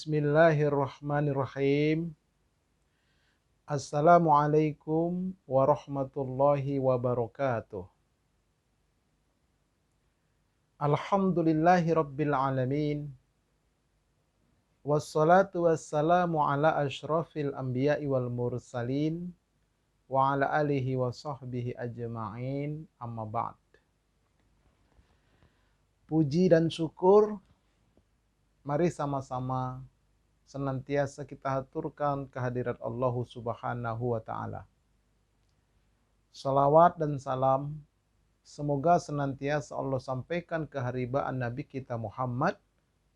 Bismillahirrahmanirrahim. Assalamualaikum warahmatullahi wabarakatuh. Alhamdulillahi rabbil alamin. Wassalatu wassalamu ala ashrafil anbiya'i wal mursalin wa ala alihi wa sahbihi ajma'in, amma ba'd. Puji dan syukur mari sama-sama senantiasa kita haturkan kehadirat Allah Subhanahu wa ta'ala. Salawat dan salam semoga senantiasa Allah sampaikan ke haribaan Nabi kita Muhammad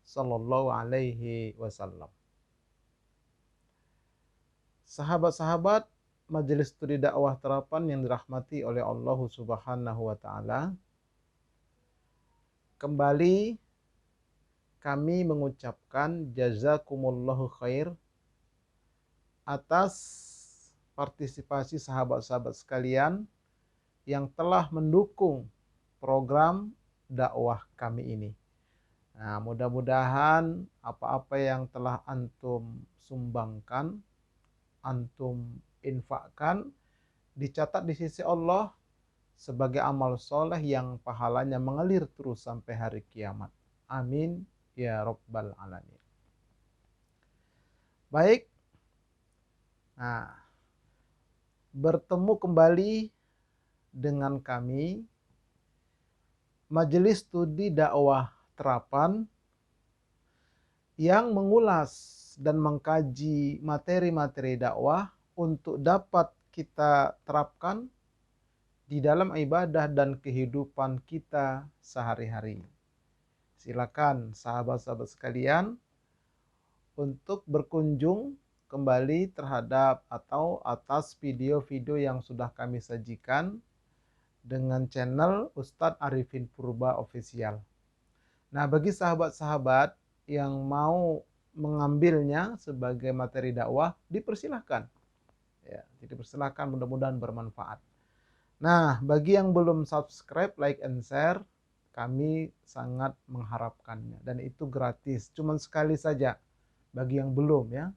sallallahu alaihi wasallam. Sahabat-sahabat Majelis Studi Dakwah Terapan yang dirahmati oleh Allah Subhanahu wa ta'ala, kembali kami mengucapkan jazakumullahu khair atas partisipasi sahabat-sahabat sekalian yang telah mendukung program dakwah kami ini. Nah, mudah-mudahan apa-apa yang telah antum sumbangkan, antum infakkan, dicatat di sisi Allah sebagai amal soleh yang pahalanya mengalir terus sampai hari kiamat. Amin ya Rabbal Alamin. Baik, nah, bertemu kembali dengan kami Majelis Studi Dakwah Terapan yang mengulas dan mengkaji materi-materi dakwah untuk dapat kita terapkan di dalam ibadah dan kehidupan kita sehari-hari. Silakan sahabat-sahabat sekalian untuk berkunjung kembali terhadap atau atas video-video yang sudah kami sajikan dengan channel Ustadz Arifin Purba Official. Nah, bagi sahabat-sahabat yang mau mengambilnya sebagai materi dakwah, dipersilahkan. Ya, dipersilahkan, mudah-mudahan bermanfaat. Nah, bagi yang belum subscribe, like, and share, kami sangat mengharapkannya. Dan itu gratis, cuma sekali saja bagi yang belum ya.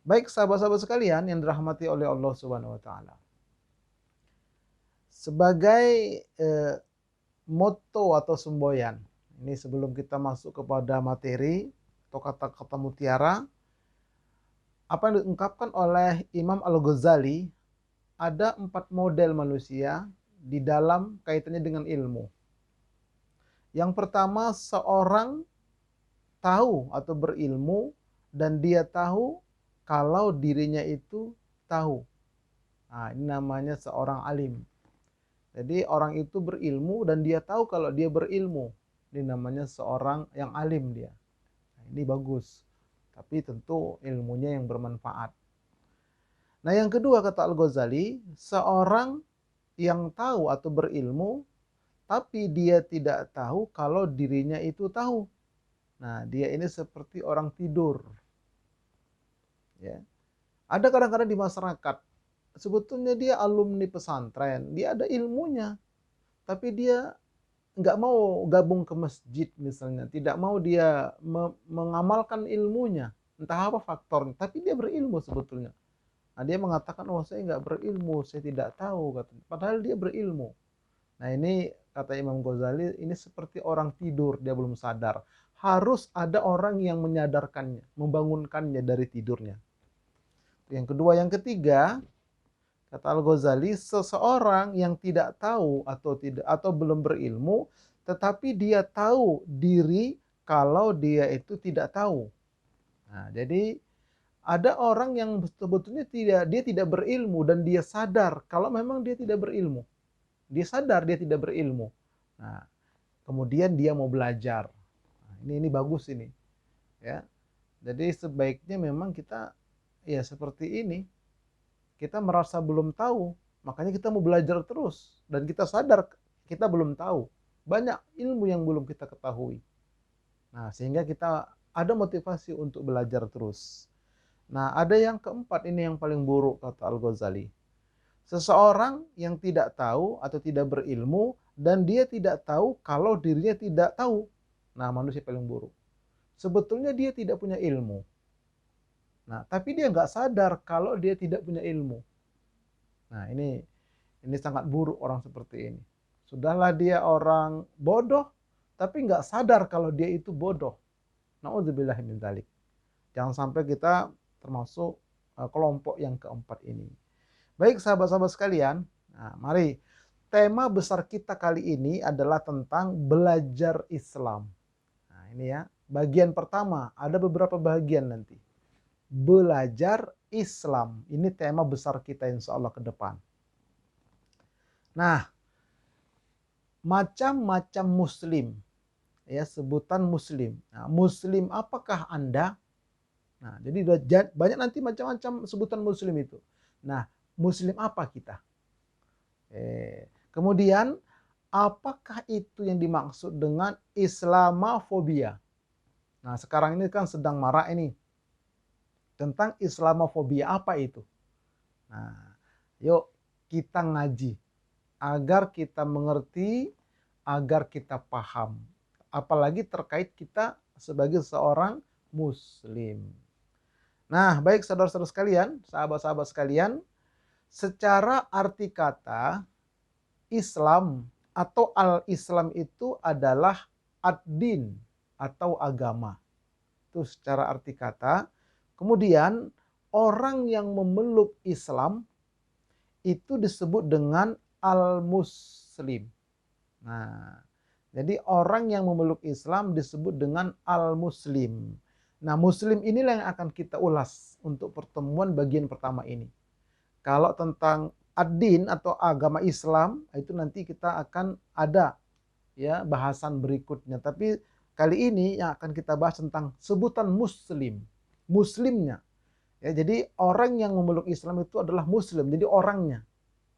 Baik sahabat-sahabat sekalian yang dirahmati oleh Allah Subhanahu wa ta'ala. Sebagai motto atau semboyan, ini sebelum kita masuk kepada materi atau kata-kata mutiara, apa yang diungkapkan oleh Imam Al-Ghazali, ada 4 model manusia di dalam kaitannya dengan ilmu. Yang pertama, seorang tahu atau berilmu dan dia tahu kalau dirinya itu tahu. Nah, ini namanya seorang alim. Jadi orang itu berilmu dan dia tahu kalau dia berilmu. Ini namanya seorang yang alim dia. Nah, ini bagus. Tapi tentu ilmunya yang bermanfaat. Nah, yang kedua kata Al-Ghazali, seorang yang tahu atau berilmu tapi dia tidak tahu kalau dirinya itu tahu. Nah, dia ini seperti orang tidur. Ya. Ada kadang-kadang di masyarakat, sebetulnya dia alumni pesantren, dia ada ilmunya, tapi dia nggak mau gabung ke masjid misalnya, tidak mau dia mengamalkan ilmunya, entah apa faktornya, tapi dia berilmu sebetulnya. Nah, dia mengatakan, oh saya nggak berilmu, saya tidak tahu, padahal dia berilmu. Nah, ini kata Imam Ghazali, ini seperti orang tidur, dia belum sadar. Harus ada orang yang menyadarkannya, membangunkannya dari tidurnya. Yang kedua, yang ketiga, kata Al-Ghazali, seseorang yang tidak tahu atau belum berilmu, tetapi dia tahu diri kalau dia itu tidak tahu. Nah, jadi ada orang yang sebetulnya dia tidak berilmu dan dia sadar kalau memang dia tidak berilmu. Dia sadar dia tidak berilmu. Nah, kemudian dia mau belajar. Nah, ini bagus ini. Ya. Jadi sebaiknya memang kita ya seperti ini. Kita merasa belum tahu, makanya kita mau belajar terus dan kita sadar kita belum tahu. Banyak ilmu yang belum kita ketahui. Nah, sehingga kita ada motivasi untuk belajar terus. Nah, ada yang keempat, ini yang paling buruk kata Al-Ghazali. Seseorang yang tidak tahu atau tidak berilmu dan dia tidak tahu kalau dirinya tidak tahu. Nah, manusia paling buruk. sebetulnya dia tidak punya ilmu. Nah, tapi dia nggak sadar kalau dia tidak punya ilmu. Nah, ini sangat buruk orang seperti ini. Sudahlah dia orang bodoh, tapi nggak sadar kalau dia itu bodoh. Na'udzubillahi min dzalik. Jangan sampai kita termasuk kelompok yang keempat ini. Baik sahabat-sahabat sekalian, nah, mari tema besar kita kali ini adalah tentang belajar Islam. Nah, ini ya, bagian pertama, ada beberapa bagian nanti. Belajar Islam. Ini tema besar kita insya Allah ke depan. Nah, macam-macam muslim. Ya, sebutan muslim. Nah, muslim apakah Anda? Nah, jadi banyak nanti macam-macam sebutan muslim itu. Nah, muslim apa kita? Kemudian, apakah itu yang dimaksud dengan Islamofobia? Nah, sekarang ini kan sedang marak ini. Tentang Islamofobia, apa itu? Nah, yuk kita ngaji agar kita mengerti, agar kita paham. Apalagi terkait kita sebagai seorang muslim. Nah, baik saudara-saudara sekalian, sahabat-sahabat sekalian, secara arti kata Islam atau al-Islam itu adalah ad-din atau agama. Itu secara arti kata. Kemudian orang yang memeluk Islam itu disebut dengan al-muslim. Nah, jadi orang yang memeluk Islam disebut dengan al-muslim. Nah, muslim inilah yang akan kita ulas untuk pertemuan bagian pertama ini. Kalau tentang ad-din atau agama Islam, itu nanti kita akan ada ya bahasan berikutnya. Tapi kali ini yang akan kita bahas tentang sebutan muslim. Muslimnya. Ya, jadi orang yang memeluk Islam itu adalah muslim, jadi orangnya.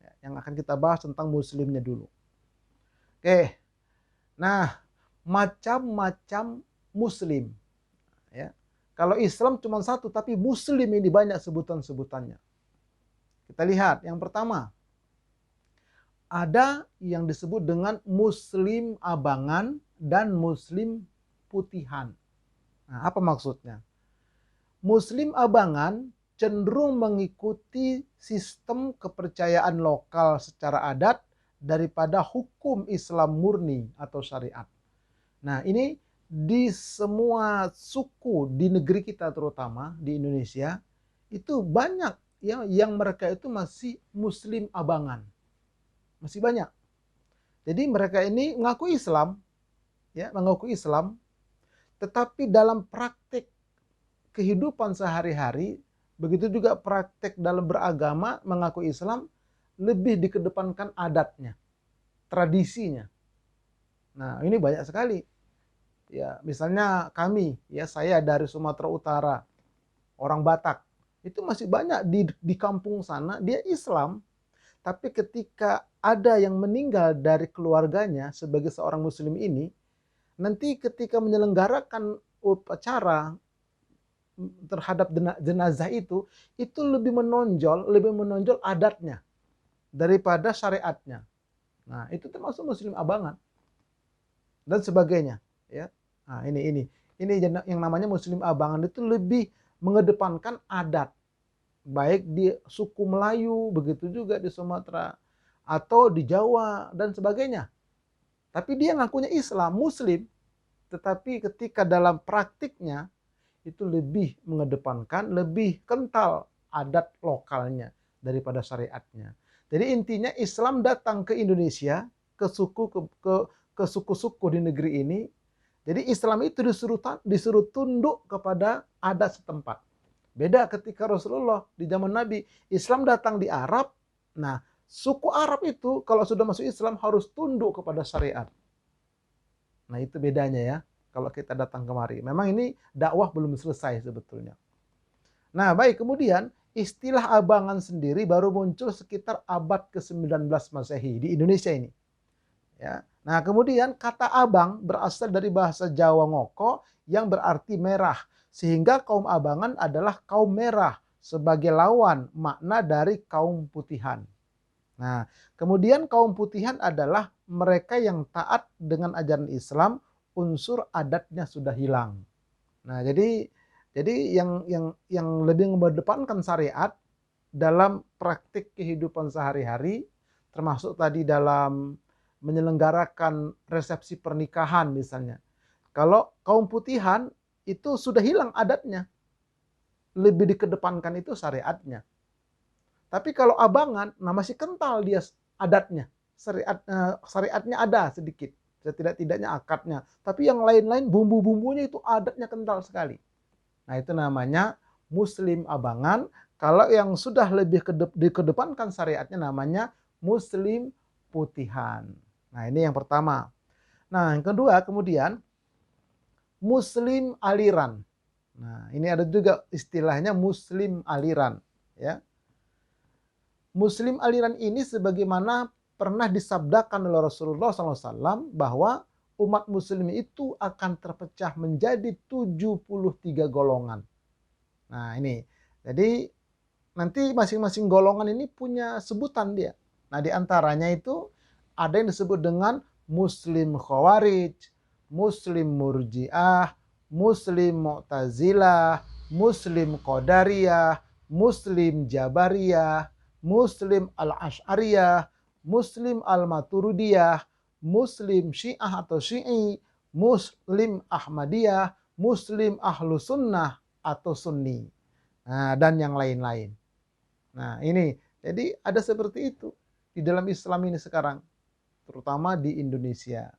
Ya, yang akan kita bahas tentang muslimnya dulu. Oke. Nah, macam-macam muslim. Ya. Kalau Islam cuma satu, tapi muslim ini banyak sebutan-sebutannya. Kita lihat, yang pertama. Ada yang disebut dengan muslim abangan dan muslim putihan. Nah, apa maksudnya? Muslim abangan cenderung mengikuti sistem kepercayaan lokal secara adat daripada hukum Islam murni atau syariat. Nah, ini di semua suku di negeri kita terutama di Indonesia itu banyak ya yang mereka itu masih muslim abangan. Masih banyak. Jadi mereka ini mengaku Islam, ya, mengaku Islam, tetapi dalam praktik kehidupan sehari-hari, begitu juga praktek dalam beragama mengaku Islam, lebih dikedepankan adatnya, tradisinya. Nah, ini banyak sekali. Ya, misalnya kami, ya saya dari Sumatera Utara, orang Batak, itu masih banyak di kampung sana dia Islam, tapi ketika ada yang meninggal dari keluarganya sebagai seorang muslim ini, nanti ketika menyelenggarakan upacara terhadap jenazah itu lebih menonjol adatnya daripada syariatnya. Nah, itu termasuk muslim abangan dan sebagainya, ya. Nah, ini yang namanya muslim abangan itu lebih mengedepankan adat, baik di suku Melayu, begitu juga di Sumatera atau di Jawa dan sebagainya. Tapi dia ngakunya Islam, muslim, tetapi ketika dalam praktiknya itu lebih mengedepankan, lebih kental adat lokalnya daripada syariatnya. Jadi intinya Islam datang ke Indonesia, ke suku-suku di negeri ini. Jadi Islam itu disuruh tunduk kepada adat setempat. Beda ketika Rasulullah di zaman Nabi, Islam datang di Arab. Nah, suku Arab itu kalau sudah masuk Islam harus tunduk kepada syariat. Nah, itu bedanya ya. Kalau kita datang kemari. Memang ini dakwah belum selesai sebetulnya. Nah, baik, kemudian istilah abangan sendiri baru muncul sekitar abad ke-19 Masehi di Indonesia ini. Ya. Nah, kemudian kata abang berasal dari bahasa Jawa ngoko yang berarti merah. Sehingga kaum abangan adalah kaum merah sebagai lawan makna dari kaum putihan. Nah, kemudian kaum putihan adalah mereka yang taat dengan ajaran Islam, unsur adatnya sudah hilang. Nah, jadi yang lebih mengedepankan syariat dalam praktik kehidupan sehari-hari, termasuk tadi dalam menyelenggarakan resepsi pernikahan misalnya. Kalau kaum putihan itu sudah hilang adatnya, lebih dikedepankan itu syariatnya. Tapi kalau abangan, nah masih kental dia adatnya, syariatnya ada sedikit, setidak-tidaknya akadnya. Tapi yang lain-lain bumbu-bumbunya itu adatnya kental sekali. Nah itu namanya muslim abangan. Kalau yang sudah lebih dikedepankan syariatnya namanya muslim putihan. Nah ini yang pertama. Nah yang kedua kemudian muslim aliran. Nah ini ada juga istilahnya muslim aliran. Ya. Muslim aliran ini sebagaimana pernah disabdakan oleh Rasulullah SAW bahwa umat muslim itu akan terpecah menjadi 73 golongan. Nah ini, jadi nanti masing-masing golongan ini punya sebutan dia. Nah di antaranya itu ada yang disebut dengan Muslim Khawarij, Muslim Murji'ah, Muslim Mu'tazilah, Muslim Qadariyah, Muslim Jabariyah, Muslim Al-Asy'ariyah, Muslim Al-Maturidiyah, Muslim Syiah atau Syi'i, Muslim Ahmadiyah, Muslim Ahlu Sunnah atau Sunni. Nah, dan yang lain-lain. Nah, ini. Jadi ada seperti itu di dalam Islam ini sekarang, terutama di Indonesia.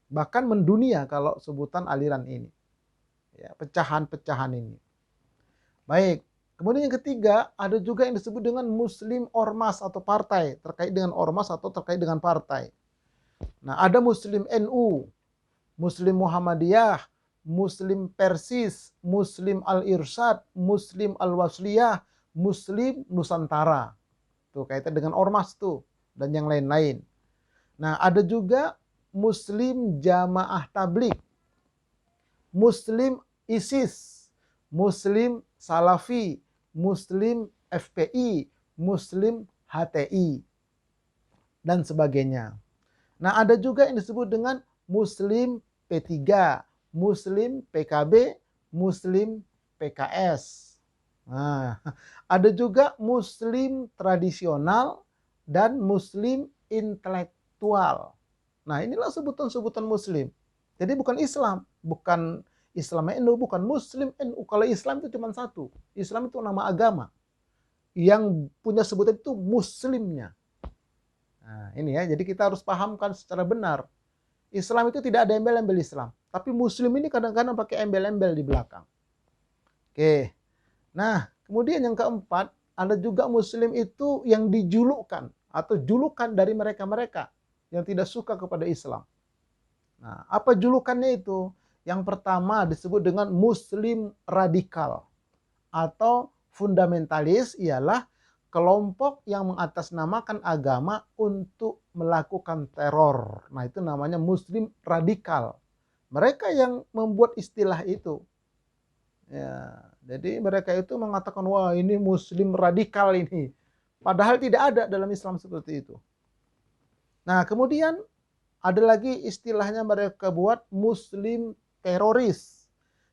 Bahkan mendunia kalau sebutan aliran ini. Ya, pecahan-pecahan ini. Baik. Kemudian yang ketiga, ada juga yang disebut dengan Muslim Ormas atau partai, terkait dengan ormas atau terkait dengan partai. Nah, ada Muslim NU, Muslim Muhammadiyah, Muslim Persis, Muslim Al-Irsyad, Muslim Al-Wasliyah, Muslim Nusantara. Tuh kaitan dengan ormas tuh dan yang lain-lain. Nah, ada juga Muslim Jamaah Tabligh, Muslim ISIS, Muslim Salafi, Muslim FPI, Muslim HTI, dan sebagainya. Nah, ada juga yang disebut dengan Muslim P3, Muslim PKB, Muslim PKS. Nah, ada juga Muslim tradisional dan Muslim intelektual. Nah, inilah sebutan-sebutan Muslim. Jadi bukan Islam, bukan Islam NU, bukan Muslim NU. Kalau Islam itu cuma satu. Islam itu nama agama. Yang punya sebutan itu Muslimnya. Nah, ini ya, jadi kita harus pahamkan secara benar. Islam itu tidak ada embel-embel Islam. Tapi Muslim ini kadang-kadang pakai embel-embel di belakang. Oke. Nah, kemudian yang keempat, ada juga Muslim itu yang dijulukkan atau julukan dari mereka-mereka yang tidak suka kepada Islam. Nah, apa julukannya itu? Yang pertama disebut dengan Muslim radikal atau fundamentalis, ialah kelompok yang mengatasnamakan agama untuk melakukan teror. Nah, itu namanya Muslim radikal. Mereka yang membuat istilah itu. Ya, jadi mereka itu mengatakan, wah ini Muslim radikal ini. Padahal tidak ada dalam Islam seperti itu. Nah, kemudian ada lagi istilahnya mereka buat Muslim teroris,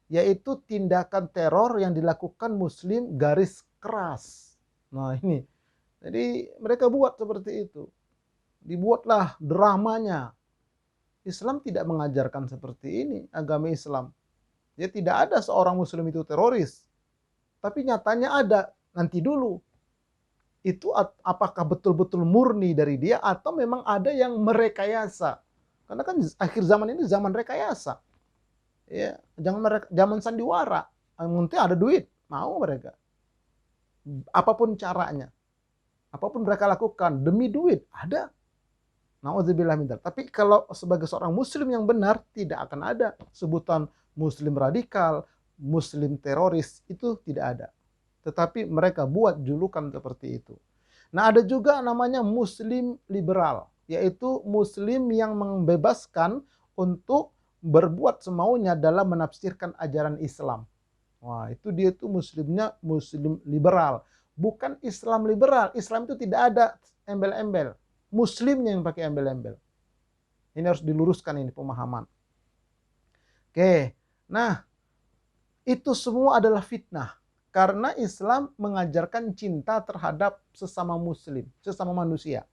yaitu tindakan teror yang dilakukan Muslim garis keras. Nah ini, jadi mereka buat seperti itu. Dibuatlah dramanya. Islam tidak mengajarkan seperti ini, agama Islam. Ya tidak ada seorang Muslim itu teroris. Tapi nyatanya ada, nanti dulu. Itu apakah betul-betul murni dari dia atau memang ada yang merekayasa. Karena kan akhir zaman ini zaman rekayasa. Ya, zaman sandiwara. Mungkin ada duit, mau mereka. Apapun caranya. Apapun mereka lakukan demi duit, ada. Nauzubillah min dzalik. Tapi kalau sebagai seorang muslim yang benar, tidak akan ada sebutan muslim radikal, muslim teroris, itu tidak ada. Tetapi mereka buat julukan seperti itu. Nah, ada juga namanya muslim liberal, yaitu muslim yang membebaskan untuk berbuat semaunya dalam menafsirkan ajaran Islam. Wah, itu dia tuh muslimnya muslim liberal. Bukan Islam liberal. Islam itu tidak ada embel-embel. Muslimnya yang pakai embel-embel. Ini harus diluruskan ini pemahaman. Oke. Nah, Itu semua adalah fitnah. Karena Islam mengajarkan cinta terhadap sesama muslim, sesama manusia.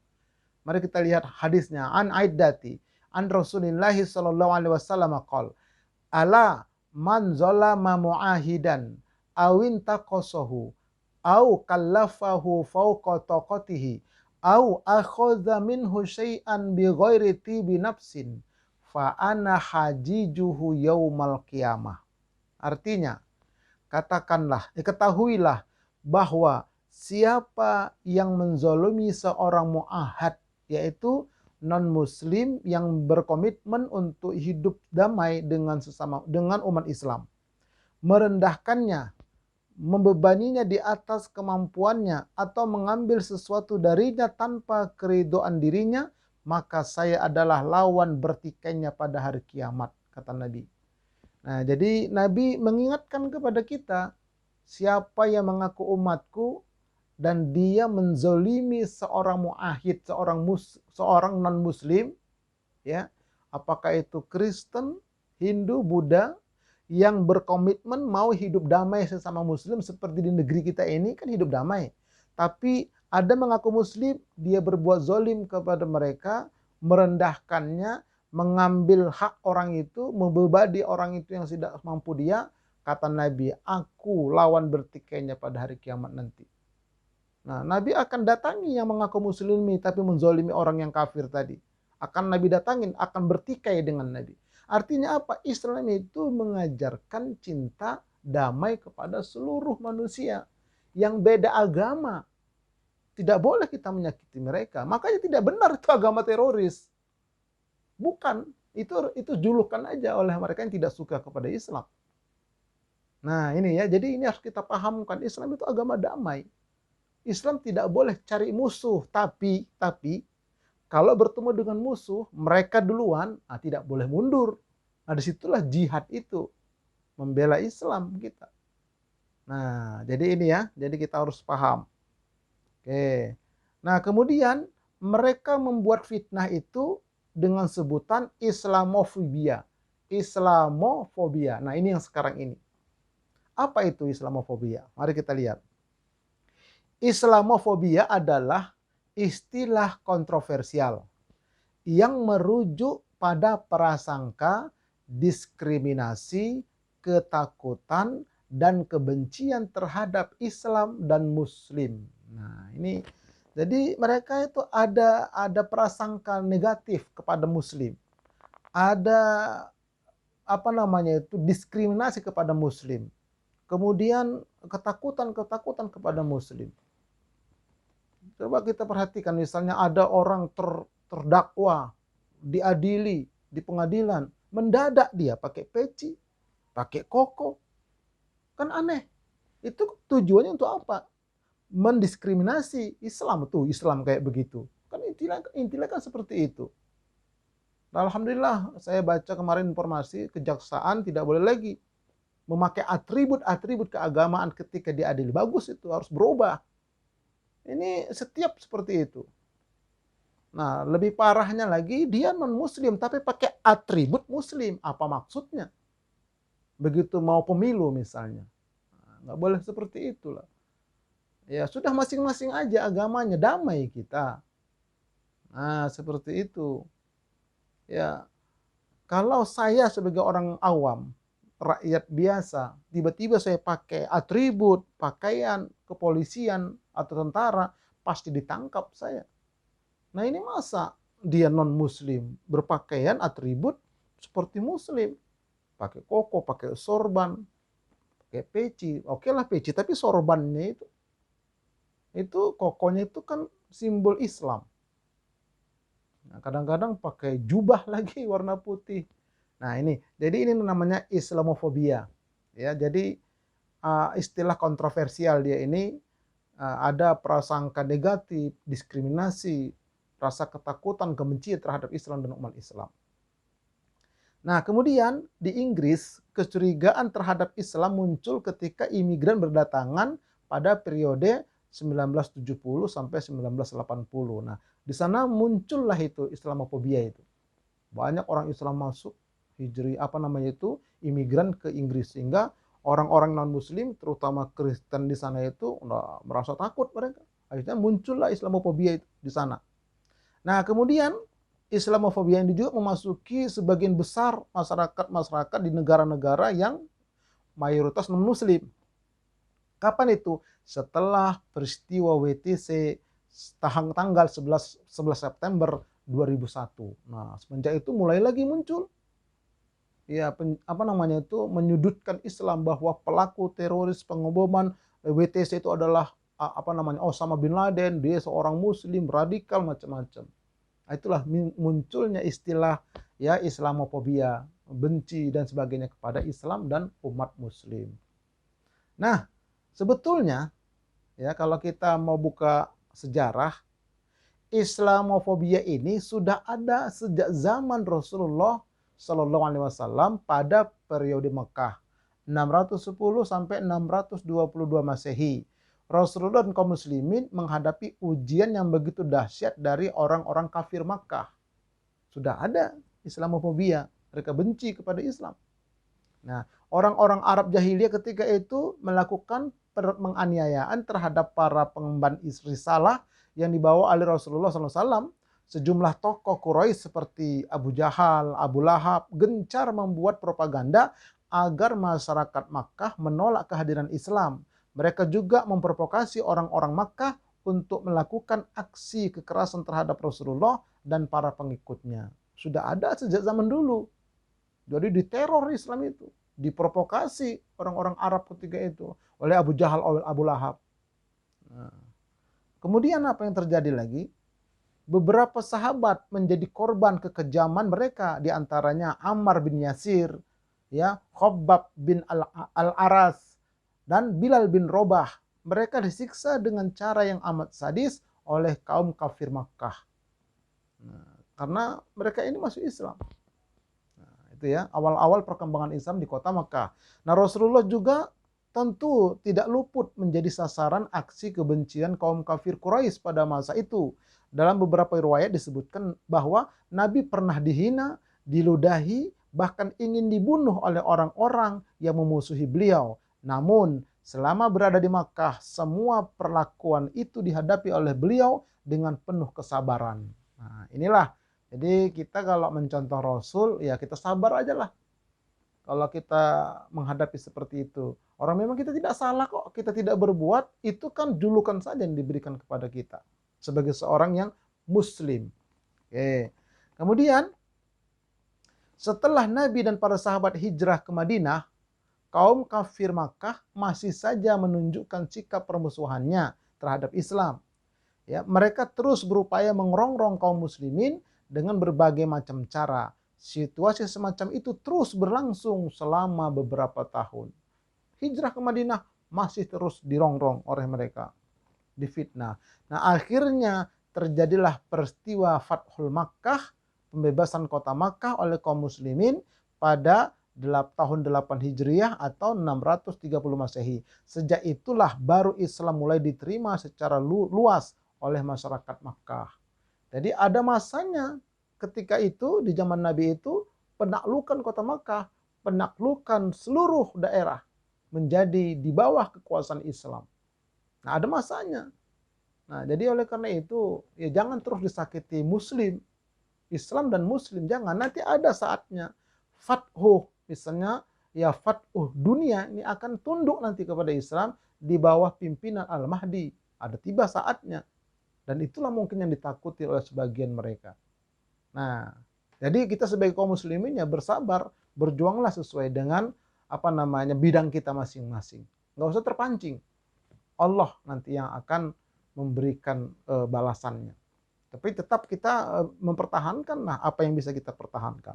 Mari kita lihat hadisnya. An Aiddati, an Rasulillahi sallallahu alaihi wasallam qol, ala man zalama muahidan awin taqasahu au kallafahu fawqa taqatihi au akhadha minhu syai'an bi ghairi tibi nafsin fa ana hajijuhu yaumal qiyamah. Artinya, ketahuilah bahwa siapa yang menzalimi seorang muahad, yaitu non-muslim yang berkomitmen untuk hidup damai dengan umat Islam, merendahkannya, membebaninya di atas kemampuannya, atau mengambil sesuatu darinya tanpa keridhaan dirinya, maka saya adalah lawan bertikainya pada hari kiamat, kata Nabi. Nah, jadi Nabi mengingatkan kepada kita, siapa yang mengaku umatku dan dia menzolimi seorang muahid, seorang non-muslim, ya, apakah itu Kristen, Hindu, Buddha, yang berkomitmen mau hidup damai sesama muslim seperti di negeri kita ini kan hidup damai. Tapi ada mengaku muslim, dia berbuat zolim kepada mereka, merendahkannya, mengambil hak orang itu, membebani orang itu yang tidak mampu dia, kata Nabi, aku lawan bertikainya pada hari kiamat nanti. Nah, Nabi akan datangi yang mengaku muslimi tapi menzolimi orang yang kafir tadi. Akan Nabi datangin, akan bertikai dengan Nabi. Artinya apa? Islam itu mengajarkan cinta damai kepada seluruh manusia yang beda agama. Tidak boleh kita menyakiti mereka. Makanya tidak benar itu agama teroris. Bukan, itu julukan aja oleh mereka yang tidak suka kepada Islam. Nah, ini ya, jadi ini harus kita pahamkan, Islam itu agama damai. Islam tidak boleh cari musuh, tapi kalau bertemu dengan musuh, mereka duluan, tidak boleh mundur. Nah, disitulah jihad itu, membela Islam kita. Nah, jadi ini ya, jadi kita harus paham. Oke. Nah, kemudian mereka membuat fitnah itu dengan sebutan Islamofobia. Islamofobia. Nah, ini yang sekarang ini. Apa itu Islamofobia? Mari kita lihat. Islamofobia adalah istilah kontroversial yang merujuk pada prasangka, diskriminasi, ketakutan, dan kebencian terhadap Islam dan Muslim. Nah, ini jadi mereka itu ada prasangka negatif kepada Muslim, ada diskriminasi kepada Muslim, kemudian ketakutan kepada Muslim. Coba kita perhatikan, misalnya ada orang terdakwa, diadili di pengadilan, mendadak dia pakai peci, pakai koko, kan aneh. Itu tujuannya untuk apa? Mendiskriminasi Islam tuh, Islam kayak begitu. Kan intinya kan seperti itu. Nah, alhamdulillah saya baca kemarin informasi kejaksaan tidak boleh lagi memakai atribut keagamaan ketika diadili. Bagus, itu harus berubah. Ini setiap seperti itu. Nah, lebih parahnya lagi dia non muslim tapi pakai atribut muslim. Apa maksudnya? Begitu mau pemilu misalnya. Nggak boleh seperti itulah. Ya sudah, masing-masing aja agamanya, damai kita. Nah, seperti itu. Ya, kalau saya sebagai orang awam, rakyat biasa, tiba-tiba saya pakai atribut, pakaian kepolisian atau tentara, pasti ditangkap saya. Nah, ini masa dia non-muslim berpakaian atribut seperti muslim. Pakai koko, pakai sorban, pakai peci. Oke lah peci, tapi sorbannya itu kokonya itu kan simbol Islam. Nah, kadang-kadang pakai jubah lagi warna putih. Nah, jadi ini namanya Islamofobia. Ya, jadi istilah kontroversial dia ini, ada prasangka negatif, diskriminasi, rasa ketakutan, kebencian terhadap Islam dan umat Islam. Nah, kemudian di Inggris kecurigaan terhadap Islam muncul ketika imigran berdatangan pada periode 1970 sampai 1980. Nah, di sana muncullah itu Islamofobia itu. Banyak orang Islam masuk imigran ke Inggris, sehingga orang-orang non-muslim, terutama Kristen di sana itu udah merasa takut mereka. Akhirnya muncullah Islamofobia itu di sana. Nah, kemudian Islamofobia ini juga memasuki sebagian besar masyarakat-masyarakat di negara-negara yang mayoritas non-muslim. Kapan itu? Setelah peristiwa WTC tanggal 11 September 2001. Nah, semenjak itu mulai lagi muncul ya menyudutkan Islam bahwa pelaku teroris pengeboman WTC itu adalah Osama bin Laden, dia seorang muslim radikal macam-macam. Itulah munculnya istilah ya Islamofobia, benci dan sebagainya kepada Islam dan umat muslim. Nah, sebetulnya ya kalau kita mau buka sejarah, Islamofobia ini sudah ada sejak zaman Rasulullah Shallallahu Alaihi Wasallam pada periode Mekah 610 sampai 622 Masehi. Rasulullah dan kaum muslimin menghadapi ujian yang begitu dahsyat dari orang-orang kafir Makkah. Sudah ada Islamofobia, mereka benci kepada Islam. Nah, orang-orang Arab jahiliyah ketika itu melakukan penganiayaan terhadap para pengemban risalah yang dibawa oleh Rasulullah SAW. Sejumlah tokoh Quraisy seperti Abu Jahal, Abu Lahab gencar membuat propaganda agar masyarakat Makkah menolak kehadiran Islam. Mereka juga memprovokasi orang-orang Makkah untuk melakukan aksi kekerasan terhadap Rasulullah dan para pengikutnya. Sudah ada sejak zaman dulu. Jadi diteror Islam itu, diprovokasi orang-orang Arab ketika itu oleh Abu Jahal, oleh Abu Lahab. Nah, kemudian apa yang terjadi lagi? Beberapa sahabat menjadi korban kekejaman mereka, di antaranya Ammar bin Yasir, ya, Khabbab bin Al-Aras, dan Bilal bin Robah. Mereka disiksa dengan cara yang amat sadis oleh kaum kafir Makkah. Nah, karena mereka ini masuk Islam. Ya, awal-awal perkembangan Islam di kota Makkah. Nah, Rasulullah juga tentu tidak luput menjadi sasaran aksi kebencian kaum kafir Quraisy pada masa itu. Dalam beberapa riwayat disebutkan bahwa Nabi pernah dihina, diludahi, bahkan ingin dibunuh oleh orang-orang yang memusuhi beliau. Namun, selama berada di Makkah, semua perlakuan itu dihadapi oleh beliau dengan penuh kesabaran. Nah, inilah. Jadi kita kalau mencontoh Rasul, ya kita sabar aja lah. Kalau kita menghadapi seperti itu. Orang memang kita tidak salah kok, kita tidak berbuat, itu kan julukan saja yang diberikan kepada kita. Sebagai seorang yang muslim. Oke. Kemudian, setelah Nabi dan para sahabat hijrah ke Madinah, kaum kafir Makkah masih saja menunjukkan sikap permusuhannya terhadap Islam. Ya, mereka terus berupaya mengerongrong kaum muslimin dengan berbagai macam cara. Situasi semacam itu terus berlangsung selama beberapa tahun. Hijrah ke Madinah masih terus dirongrong oleh mereka, difitnah. Nah, akhirnya terjadilah peristiwa Fathul Makkah, pembebasan kota Makkah oleh kaum muslimin pada tahun 8 Hijriah atau 630 Masehi. Sejak itulah baru Islam mulai diterima secara luas oleh masyarakat Makkah. Jadi ada masanya ketika itu di zaman Nabi itu penaklukan kota Makkah, penaklukan seluruh daerah menjadi di bawah kekuasaan Islam. Nah, ada masanya. Nah, jadi oleh karena itu ya jangan terus disakiti muslim. Islam dan muslim jangan, nanti ada saatnya fathuh, misalnya ya fathuh dunia ini akan tunduk nanti kepada Islam di bawah pimpinan Al-Mahdi. Ada tiba saatnya. Dan itulah mungkin yang ditakuti oleh sebagian mereka. Nah, jadi kita sebagai kaum muslimin ya bersabar, berjuanglah sesuai dengan bidang kita masing-masing. Nggak usah terpancing. Allah nanti yang akan memberikan balasannya. Tapi tetap kita mempertahankan apa yang bisa kita pertahankan.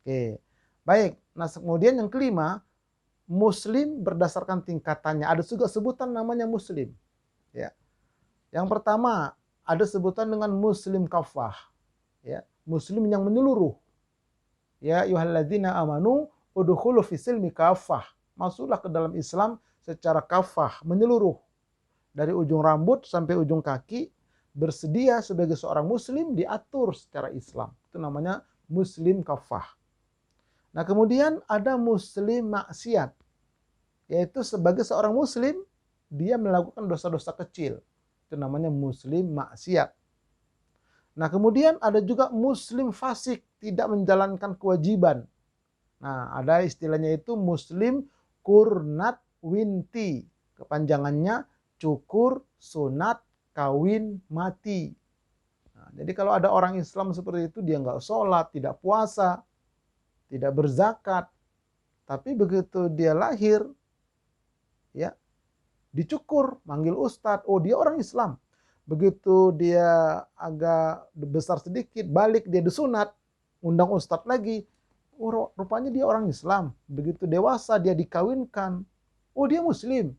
Oke, baik. Nah, kemudian yang kelima, muslim berdasarkan tingkatannya. Ada juga sebutan namanya muslim. Ya. Yang pertama, ada sebutan dengan muslim kafah. Ya, muslim yang menyeluruh. Ya, ayyuhalladzina amanu udkhulu fisilmi kafah. Masuklah ke dalam Islam secara kafah, menyeluruh. Dari ujung rambut sampai ujung kaki, bersedia sebagai seorang muslim diatur secara Islam. Itu namanya muslim kafah. Nah, kemudian ada muslim maksiat. yaitu sebagai seorang muslim dia melakukan dosa-dosa kecil. Itu namanya muslim maksiat. Nah, kemudian ada juga muslim fasik, tidak menjalankan kewajiban. Nah, ada istilahnya itu muslim kurnat winti. Kepanjangannya cukur, sunat, kawin, mati. Nah, jadi kalau ada orang Islam seperti itu, dia nggak sholat, tidak puasa, tidak berzakat. Tapi begitu dia lahir, ya dicukur, manggil ustadz, oh dia orang Islam. Begitu dia agak besar sedikit, balik dia disunat, undang ustadz lagi, oh rupanya dia orang Islam. Begitu dewasa dia dikawinkan, oh dia muslim.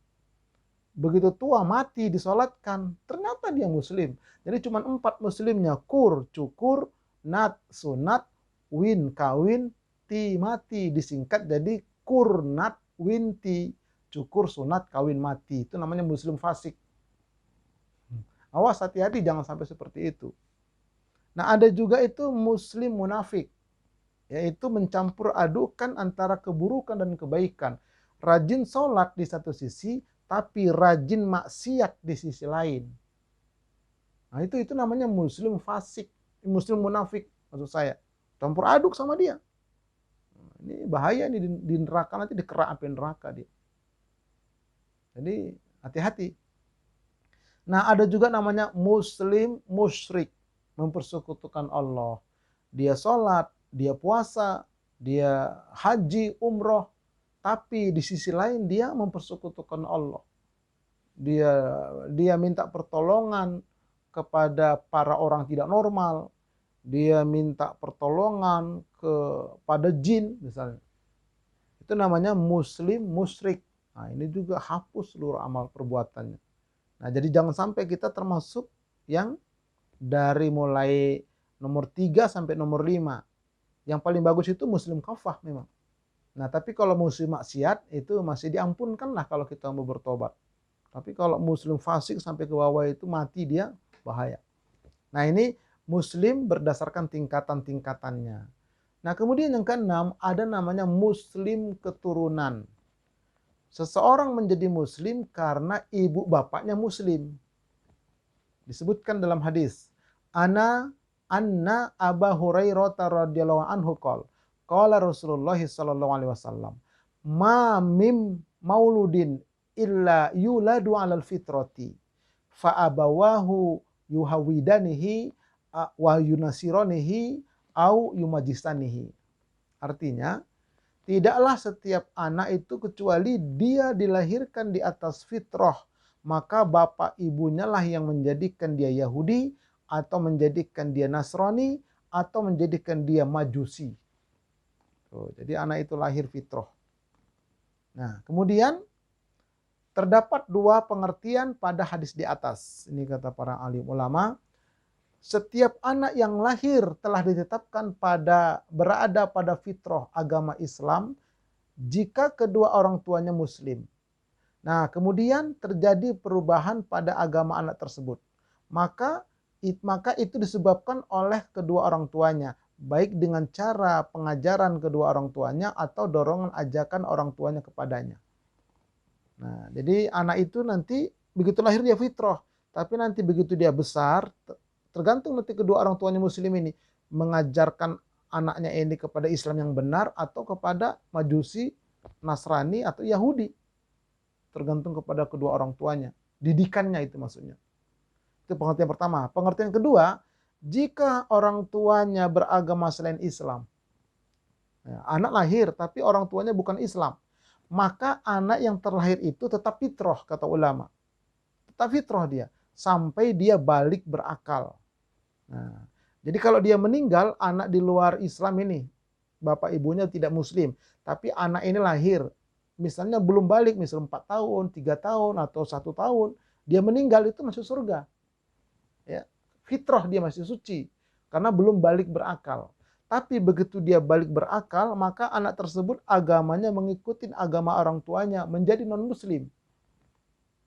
Begitu tua mati disolatkan, ternyata dia muslim. Jadi cuma 4 muslimnya, kur, cukur, nat, sunat, win, kawin, ti, mati. Disingkat jadi kur, nat, win, ti. Cukur, sunat, kawin, mati. Itu namanya muslim fasik. Awas, hati-hati jangan sampai seperti itu. Nah, ada juga itu muslim munafik, yaitu mencampur adukan antara keburukan dan kebaikan. Rajin sholat di satu sisi, tapi rajin maksiat di sisi lain. Nah, itu namanya muslim fasik, muslim munafik maksud saya. Campur aduk sama dia. Ini bahaya nih di neraka, nanti dikerak api neraka dia. Jadi hati-hati. Nah, ada juga namanya muslim musyrik, mempersekutukan Allah. Dia sholat, dia puasa, dia haji, umroh, tapi di sisi lain dia mempersekutukan Allah. Dia minta pertolongan kepada para orang tidak normal. Dia minta pertolongan kepada jin misalnya. Itu namanya muslim musyrik. Nah, ini juga hapus seluruh amal perbuatannya. Nah, jadi jangan sampai kita termasuk yang dari mulai nomor 3 sampai nomor 5. Yang paling bagus itu muslim kafah memang. Nah, tapi kalau muslim maksiat itu masih diampunkan lah kalau kita mau bertobat. Tapi kalau muslim fasik sampai ke bawah itu mati dia, bahaya. Nah, ini muslim berdasarkan tingkatan-tingkatannya. Nah, kemudian yang keenam ada namanya muslim keturunan. Seseorang menjadi muslim karena ibu bapaknya muslim. Disebutkan dalam hadis, anna Aba Hurairah radhiyallahu anhu qala Rasulullah sallallahu alaihi wasallam, ma mim mauludin illa yuladu 'alal fitrati fa abawahu yuhawidanihi wa yunasiranihi au yumajisanihi. Artinya, tidaklah setiap anak itu kecuali dia dilahirkan di atas fitrah, maka bapak ibunya lah yang menjadikan dia Yahudi, atau menjadikan dia Nasrani, atau menjadikan dia Majusi. Jadi anak itu lahir fitrah. Nah, kemudian terdapat 2 pengertian pada hadis di atas. Ini kata para alim ulama. Setiap anak yang lahir telah ditetapkan berada pada fitrah agama Islam jika kedua orang tuanya muslim. Nah, kemudian terjadi perubahan pada agama anak tersebut. Maka itu disebabkan oleh kedua orang tuanya, baik dengan cara pengajaran kedua orang tuanya atau dorongan ajakan orang tuanya kepadanya. Nah, jadi anak itu nanti begitu lahir dia fitrah, tapi nanti begitu dia besar, tergantung nanti kedua orang tuanya muslim ini mengajarkan anaknya ini kepada Islam yang benar atau kepada Majusi, Nasrani atau Yahudi. Tergantung kepada kedua orang tuanya. Didikannya itu maksudnya. Itu pengertian pertama. Pengertian kedua, jika orang tuanya beragama selain Islam. Ya, anak lahir tapi orang tuanya bukan Islam. Maka anak yang terlahir itu tetap fitrah kata ulama. Tetap fitrah dia. Sampai dia balik berakal. Nah, jadi kalau dia meninggal, anak di luar Islam ini, bapak ibunya tidak muslim, tapi anak ini lahir, misalnya belum balik, misalnya 4 tahun, 3 tahun, atau 1 tahun, dia meninggal itu masuk surga. Ya, fitrah dia masih suci, karena belum balik berakal. Tapi begitu dia balik berakal, maka anak tersebut agamanya mengikuti agama orang tuanya, menjadi non-muslim.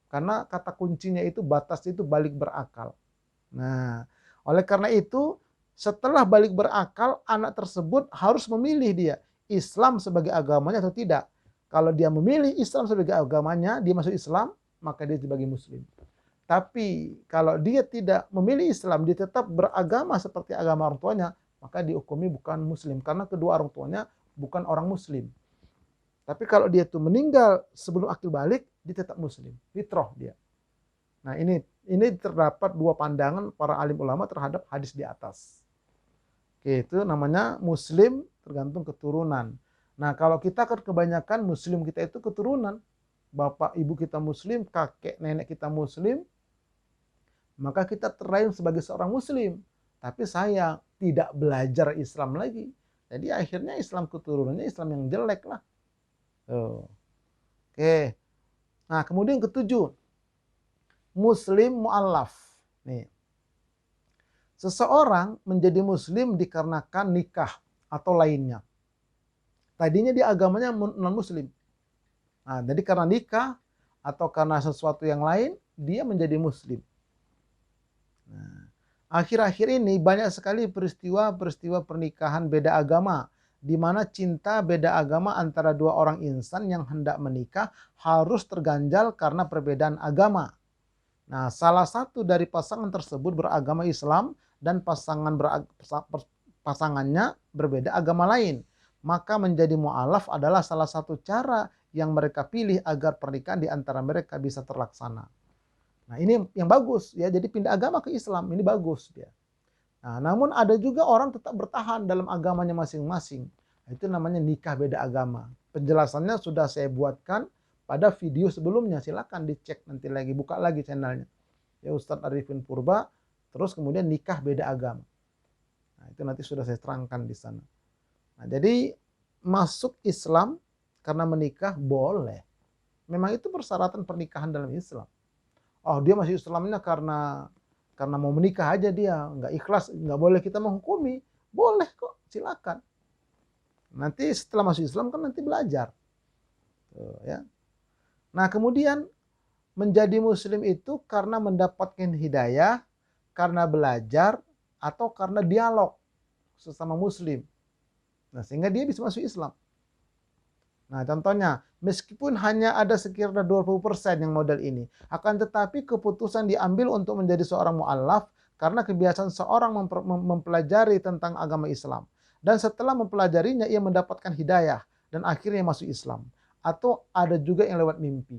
Karena kata kuncinya itu, batas itu balik berakal. Nah, oleh karena itu, setelah balik berakal, anak tersebut harus memilih dia Islam sebagai agamanya atau tidak. Kalau dia memilih Islam sebagai agamanya, dia masuk Islam, maka dia sebagai muslim. Tapi kalau dia tidak memilih Islam, dia tetap beragama seperti agama orang tuanya, maka dihukumi bukan muslim. Karena kedua orang tuanya bukan orang muslim. Tapi kalau dia itu meninggal sebelum akil balik, dia tetap muslim. Fitrah dia. Nah ini terdapat dua pandangan para alim ulama terhadap hadis di atas. Oke, itu namanya muslim tergantung keturunan. Nah kalau kita kan kebanyakan muslim kita itu keturunan. Bapak ibu kita muslim, kakek nenek kita muslim, maka kita terlahir sebagai seorang muslim. Tapi saya tidak belajar Islam lagi. Jadi akhirnya Islam keturunannya Islam yang jelek lah. Oke. Nah kemudian ketujuh, muslim mu'allaf. Nih. Seseorang menjadi muslim dikarenakan nikah atau lainnya. Tadinya dia agamanya non-muslim. Nah, jadi karena nikah atau karena sesuatu yang lain, dia menjadi muslim. Nah, akhir-akhir ini banyak sekali peristiwa-peristiwa pernikahan beda agama, di mana cinta beda agama antara dua orang insan yang hendak menikah harus terganjal karena perbedaan agama. Nah, salah satu dari pasangan tersebut beragama Islam dan pasangannya berbeda agama lain. Maka menjadi mu'alaf adalah salah satu cara yang mereka pilih agar pernikahan di antara mereka bisa terlaksana. Nah ini yang bagus ya, jadi pindah agama ke Islam, ini bagus dia. Nah namun ada juga orang tetap bertahan dalam agamanya masing-masing. Itu namanya nikah beda agama. Penjelasannya sudah saya buatkan pada video sebelumnya, silakan dicek nanti lagi, buka lagi channelnya. Ya Ustadz Arifin Purba, terus kemudian nikah beda agama. Nah itu nanti sudah saya terangkan di sana. Nah, jadi masuk Islam karena menikah boleh. Memang itu persyaratan pernikahan dalam Islam. Oh dia masih Islamnya karena mau menikah aja dia, nggak ikhlas, nggak boleh kita menghukumi. Boleh kok, silakan. Nanti setelah masuk Islam kan nanti belajar. Tuh, ya. Nah kemudian menjadi muslim itu karena mendapatkan hidayah, karena belajar, atau karena dialog sesama muslim. Nah, sehingga dia bisa masuk Islam. Nah, contohnya, meskipun hanya ada sekira 20% yang model ini, akan tetapi keputusan diambil untuk menjadi seorang mu'allaf karena kebiasaan seorang mempelajari tentang agama Islam. Dan setelah mempelajarinya, ia mendapatkan hidayah dan akhirnya masuk Islam. Atau ada juga yang lewat mimpi.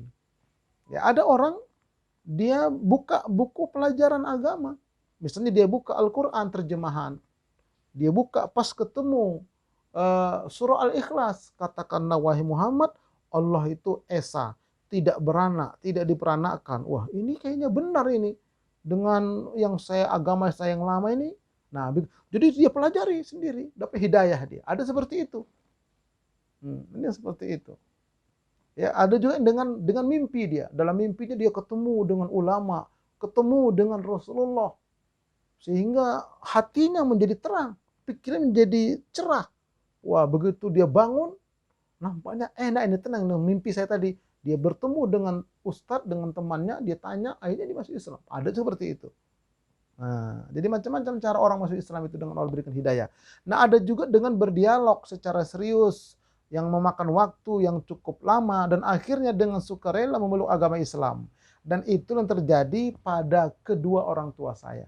Ya, ada orang, dia buka buku pelajaran agama. Misalnya dia buka Al-Quran terjemahan. Dia buka pas ketemu surah Al-Ikhlas, katakanlah wahai Muhammad, Allah itu esa, tidak beranak, tidak diperanakan. Wah ini kayaknya benar ini dengan yang agama saya yang lama ini. Nah jadi dia pelajari sendiri, dapat hidayah dia. Ada seperti itu. Ini seperti itu. Ya ada juga dengan mimpi dia. Dalam mimpinya dia ketemu dengan ulama, ketemu dengan Rasulullah, sehingga hatinya menjadi terang, pikiran menjadi cerah. Wah begitu dia bangun, nampaknya enak ini, tenang. Mimpi saya tadi, dia bertemu dengan ustadz, dengan temannya, dia tanya, akhirnya dia masuk Islam. Ada seperti itu. Nah, jadi macam-macam cara orang masuk Islam itu dengan Allah berikan hidayah. Nah ada juga dengan berdialog secara serius, yang memakan waktu yang cukup lama, dan akhirnya dengan sukarela memeluk agama Islam. Dan itu yang terjadi pada kedua orang tua saya.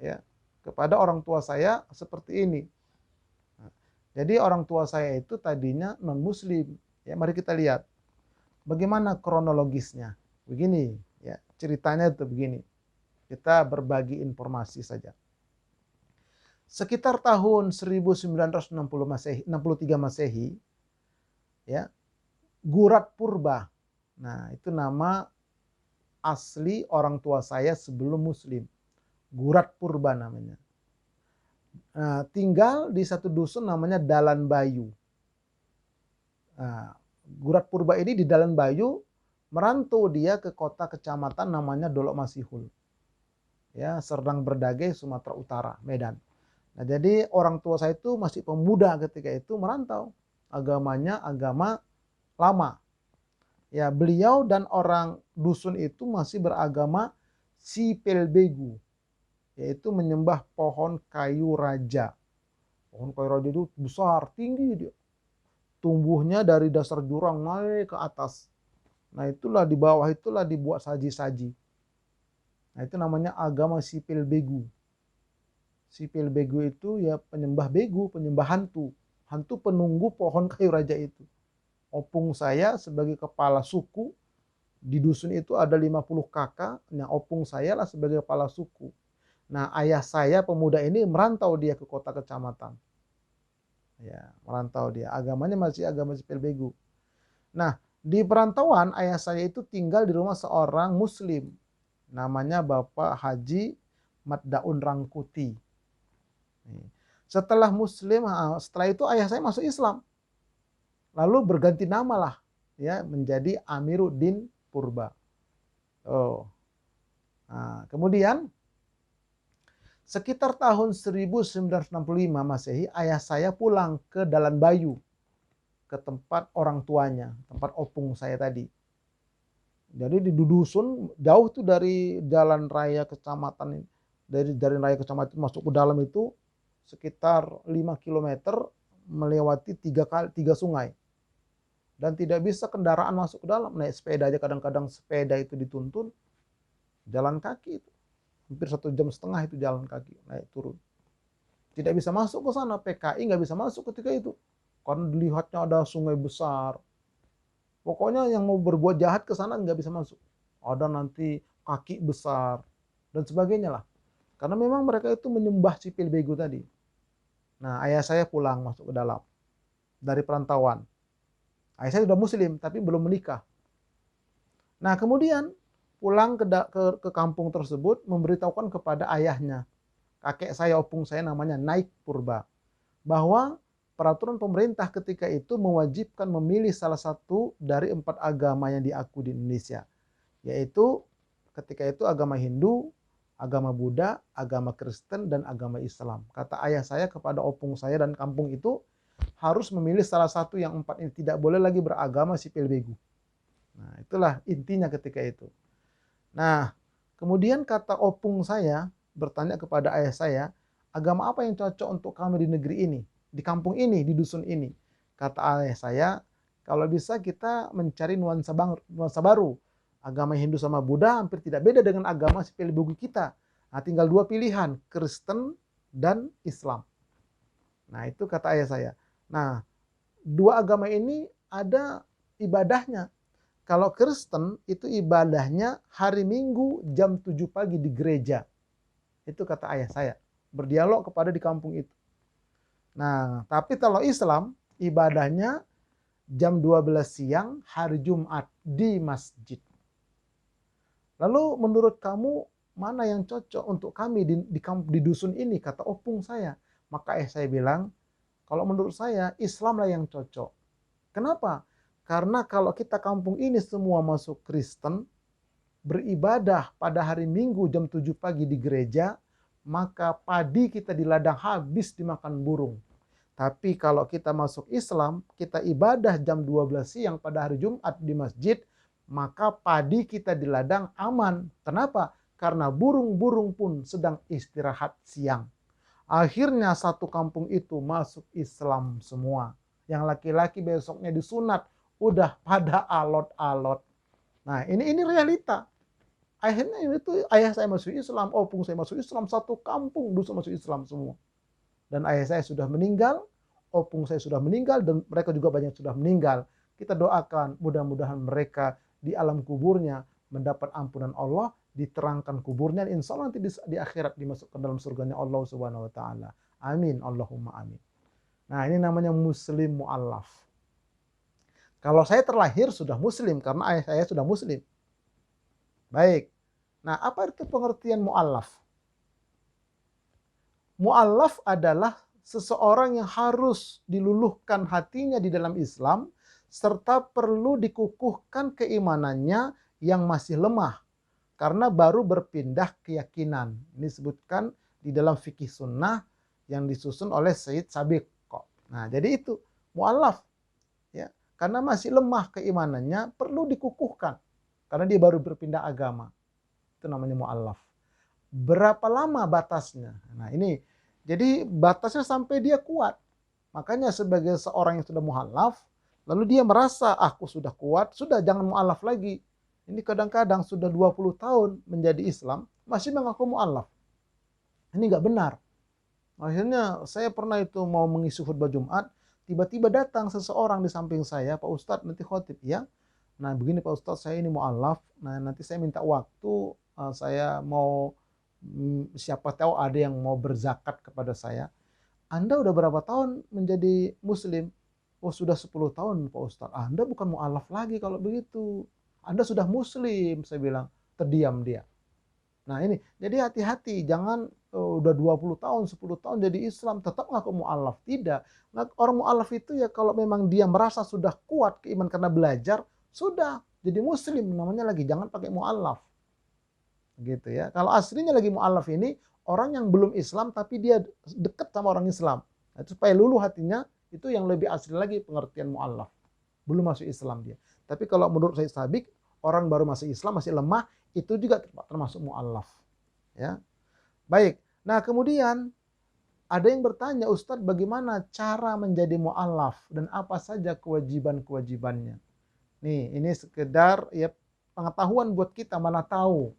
Ya, kepada orang tua saya seperti ini. Jadi orang tua saya itu tadinya non-muslim. Ya, mari kita lihat bagaimana kronologisnya. Begini, ya, ceritanya itu begini. Kita berbagi informasi saja. Sekitar tahun 1963 Masehi, ya, Gurat Purba. Nah, itu nama asli orang tua saya sebelum muslim. Gurat Purba namanya. Nah, tinggal di satu dusun namanya Dalan Bayu. Nah, Gurat Purba ini di Dalan Bayu, merantau dia ke kota kecamatan namanya Dolok Masihul. Ya, Serdang Berdage, Sumatera Utara, Medan. Nah, jadi orang tua saya itu masih pemuda ketika itu merantau. Agamanya agama lama. Ya, beliau dan orang dusun itu masih beragama Sipelbegu, yaitu menyembah pohon kayu raja. Pohon kayu raja itu besar, tinggi dia. tumbuhnya dari dasar jurang naik ke atas. Nah itulah di bawah itulah dibuat saji-saji. Nah itu namanya agama sipil begu. Sipil begu itu ya penyembah begu, penyembah hantu. Hantu penunggu pohon kayu raja itu. Opung saya sebagai kepala suku, di dusun itu ada 50 kakak, nah opung saya lah sebagai kepala suku. Nah ayah saya pemuda ini merantau dia ke kota kecamatan. Ya, merantau dia. Agamanya masih agama sipil begu. Nah, di perantauan ayah saya itu tinggal di rumah seorang muslim. Namanya Bapak Haji Maddaun Rangkuti. Setelah muslim, setelah itu ayah saya masuk Islam. Lalu berganti nama lah ya menjadi Amiruddin Purba. Oh. Nah, kemudian sekitar tahun 1965 Masehi, ayah saya pulang ke Dalan Bayu, ke tempat orang tuanya, tempat opung saya tadi. Jadi di dusun jauh tuh dari jalan raya kecamatan, dari raya kecamatan masuk ke dalam itu sekitar 5 kilometer melewati 3 sungai. Dan tidak bisa kendaraan masuk ke dalam, naik sepeda aja, kadang-kadang sepeda itu dituntun, jalan kaki itu. Hampir 1,5 jam itu jalan kaki, naik turun. Tidak bisa masuk ke sana, PKI nggak bisa masuk ketika itu. Karena dilihatnya ada sungai besar. Pokoknya yang mau berbuat jahat ke sana nggak bisa masuk. Ada nanti kaki besar, dan sebagainya lah. Karena memang mereka itu menyembah sipil begu tadi. Nah, ayah saya pulang masuk ke dalam dari perantauan. Ayah saya sudah muslim, tapi belum menikah. Nah, kemudian pulang ke kampung tersebut, memberitahukan kepada ayahnya, kakek saya, opung saya namanya Naik Purba, bahwa peraturan pemerintah ketika itu mewajibkan memilih salah satu dari 4 agama yang diakui di Indonesia, yaitu ketika itu agama Hindu, agama Buddha, agama Kristen, dan agama Islam. Kata ayah saya kepada opung saya dan kampung itu, harus memilih salah satu yang 4 ini, tidak boleh lagi beragama sipil begu. Nah, itulah intinya ketika itu. Nah, kemudian kata opung saya bertanya kepada ayah saya, agama apa yang cocok untuk kami di negeri ini, di kampung ini, di dusun ini? Kata ayah saya, kalau bisa kita mencari nuansa baru. Agama Hindu sama Buddha hampir tidak beda dengan agama sipil begu kita. Nah, tinggal 2 pilihan, Kristen dan Islam. Nah, itu kata ayah saya. Nah, 2 agama ini ada ibadahnya. Kalau Kristen itu ibadahnya hari Minggu jam 7 pagi di gereja. Itu kata ayah saya. Berdialog kepada di kampung itu. Nah, tapi kalau Islam ibadahnya jam 12 siang hari Jumat di masjid. Lalu menurut kamu mana yang cocok untuk kami di dusun ini, kata opung saya. Maka ayah saya bilang, kalau menurut saya Islamlah yang cocok. Kenapa? Karena kalau kita kampung ini semua masuk Kristen, beribadah pada hari Minggu jam 7 pagi di gereja, maka padi kita di ladang habis dimakan burung. Tapi kalau kita masuk Islam, kita ibadah jam 12 siang pada hari Jumat di masjid, maka padi kita di ladang aman. Kenapa? Karena burung-burung pun sedang istirahat siang. Akhirnya satu kampung itu masuk Islam semua. Yang laki-laki besoknya disunat, udah pada alot-alot. Nah, ini realita. Akhirnya itu ayah saya masuk Islam, opung saya masuk Islam, satu kampung dusun masuk Islam semua. Dan ayah saya sudah meninggal, opung saya sudah meninggal, dan mereka juga banyak sudah meninggal. Kita doakan mudah-mudahan mereka di alam kuburnya mendapat ampunan Allah, diterangkan kuburnya, insya Allah nanti di akhirat dimasukkan dalam surganya Allah Subhanahu Wa Taala. Amin, Allahumma amin. Nah, ini namanya muslim mu'allaf. Kalau saya terlahir sudah muslim karena ayah saya sudah muslim. Baik. Nah, apa itu pengertian mu'allaf? Mu'allaf adalah seseorang yang harus diluluhkan hatinya di dalam Islam serta perlu dikukuhkan keimanannya yang masih lemah karena baru berpindah keyakinan. Ini disebutkan di dalam fikih sunnah yang disusun oleh Sayyid Sabiq. Nah, jadi itu mu'allaf. Ya. Karena masih lemah keimanannya, perlu dikukuhkan. Karena dia baru berpindah agama. Itu namanya mu'allaf. Berapa lama batasnya? Nah ini, jadi batasnya sampai dia kuat. Makanya sebagai seorang yang sudah mu'allaf, Lalu dia merasa, aku sudah kuat, sudah jangan mu'alaf lagi. Ini kadang-kadang sudah 20 tahun menjadi Islam, masih mengaku mu'alaf. Ini nggak benar. Akhirnya saya pernah itu mau mengisi khutbah Jumat, tiba-tiba datang seseorang di samping saya, Pak Ustadz nanti khotib ya. Nah begini Pak Ustadz, saya ini mu'alaf, nah nanti saya minta waktu, saya mau, siapa tahu ada yang mau berzakat kepada saya. Anda udah berapa tahun menjadi muslim? Oh sudah 10 tahun Pak Ustadz. Anda bukan mu'alaf lagi kalau begitu. Anda sudah muslim, saya bilang. Terdiam dia. Nah ini, jadi hati-hati, jangan udah 20 tahun, 10 tahun jadi Islam, tetap ngaku mu'alaf. Tidak. Nah, orang mu'alaf itu ya kalau memang dia merasa sudah kuat keiman karena belajar, sudah jadi muslim namanya lagi, jangan pakai mu'alaf. Gitu ya. Kalau aslinya lagi mu'alaf ini, orang yang belum Islam tapi dia dekat sama orang Islam. Nah, supaya luluh hatinya, itu yang lebih asli lagi pengertian mu'alaf. Belum masuk Islam dia. Tapi kalau menurut Said Sabiq, orang baru masuk Islam masih lemah, itu juga termasuk mu'alaf. Ya. Baik. Nah, kemudian ada yang bertanya, Ustadz, bagaimana cara menjadi mu'alaf dan apa saja kewajiban-kewajibannya? Nih, ini sekedar ya pengetahuan buat kita, mana tahu.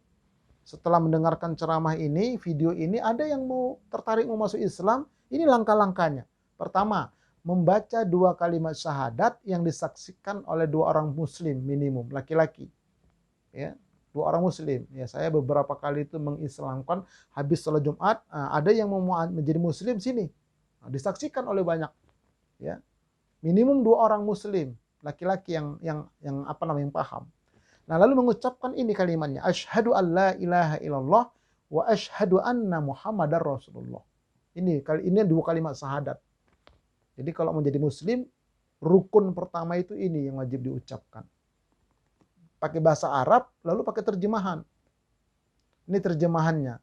Setelah mendengarkan ceramah ini, video ini, ada yang mau tertarik mau masuk Islam, ini langkah-langkahnya. Pertama, membaca 2 kalimat syahadat yang disaksikan oleh 2 orang muslim minimum, laki-laki. Ya, 2 orang muslim. Ya, saya beberapa kali itu mengislamkan habis sholat Jumat, ada yang mau menjadi muslim sini. Disaksikan oleh banyak. Ya. Minimum 2 orang muslim, laki-laki yang apa namanya yang paham. Nah, lalu mengucapkan ini kalimatnya, asyhadu an la ilaha illallah wa asyhadu anna Muhammadar Rasulullah. Ini 2 kalimat syahadat. Jadi kalau menjadi muslim, rukun pertama itu ini yang wajib diucapkan. Pakai bahasa Arab, lalu pakai terjemahan. Ini terjemahannya.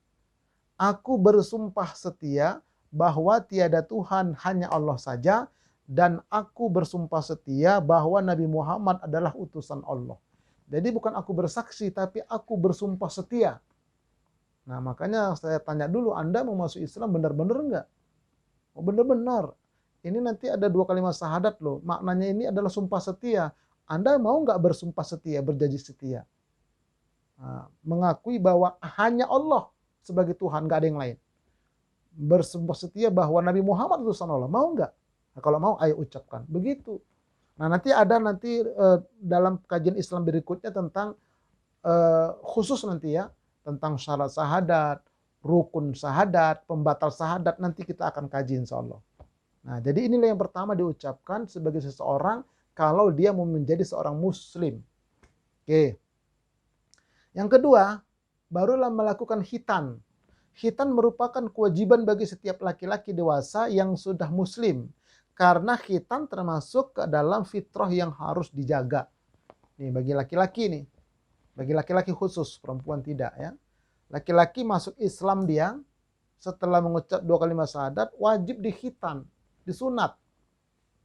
Aku bersumpah setia bahwa tiada Tuhan hanya Allah saja, dan aku bersumpah setia bahwa Nabi Muhammad adalah utusan Allah. Jadi bukan aku bersaksi, tapi aku bersumpah setia. Nah makanya saya tanya dulu, Anda mau masuk Islam benar-benar enggak? Oh benar-benar. Ini nanti ada 2 kalimat syahadat loh. Maknanya ini adalah sumpah setia. Anda mau nggak bersumpah setia, berjanji setia? Nah, mengakui bahwa hanya Allah sebagai Tuhan, nggak ada yang lain. Bersumpah setia bahwa Nabi Muhammad itu utusan Allah. Mau nggak? Nah, kalau mau, ayo ucapkan. Begitu. Nah nanti ada dalam kajian Islam berikutnya tentang khusus nanti ya, tentang syarat syahadat, rukun syahadat, pembatal syahadat, nanti kita akan kaji insya Allah. Nah jadi inilah yang pertama diucapkan sebagai seseorang kalau dia mau menjadi seorang muslim. Oke. Yang kedua, barulah melakukan khitan. Khitan merupakan kewajiban bagi setiap laki-laki dewasa yang sudah muslim. Karena khitan termasuk ke dalam fitrah yang harus dijaga. Nih bagi laki-laki nih. Bagi laki-laki khusus, perempuan tidak ya. Laki-laki masuk Islam dia, setelah mengucap 2 kalimat syahadat, wajib dikhitan, disunat.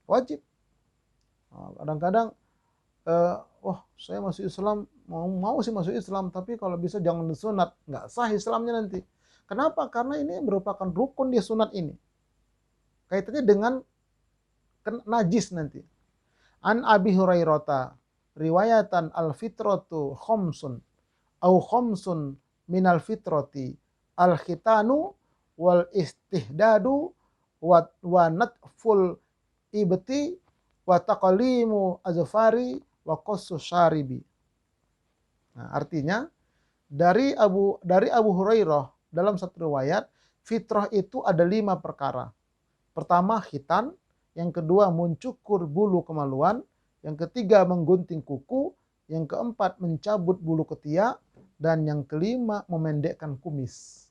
Wajib. Kadang-kadang, saya masuk Islam, mau sih masuk Islam, tapi kalau bisa jangan disunat. Nggak sah Islamnya nanti. Kenapa? Karena ini merupakan rukun dia sunat ini. Kaitannya dengan najis nanti. An Abi Hurairah riwayatan al-fitratu khomsun au khomsun minal fitrati al-khitanu wal istihdadu wa natful ibti wa taqalimu azfari wa qassu syaribi. Nah, artinya dari Abu Hurairah dalam satu riwayat, fitrah itu ada 5 perkara. Pertama khitan, yang kedua mencukur bulu kemaluan, yang ketiga menggunting kuku, yang keempat mencabut bulu ketiak, dan yang kelima memendekkan kumis.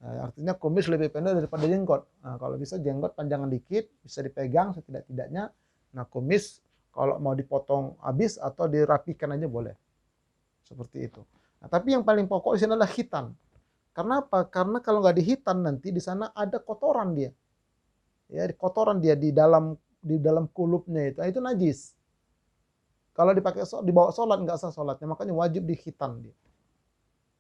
Nah, artinya kumis lebih pendek daripada jenggot. Nah, kalau bisa jenggot panjangan dikit, bisa dipegang setidak-tidaknya. Nah, kumis kalau mau dipotong habis atau dirapikan aja boleh. Seperti itu. Nah, tapi yang paling pokok di sini adalah khitan. Karena apa? Karena kalau nggak dihitan nanti di sana ada kotoran dia. Ya, kotoran dia di dalam kulupnya itu najis. Kalau dibawa sholat nggak sah sholatnya, makanya wajib dikhitan dia.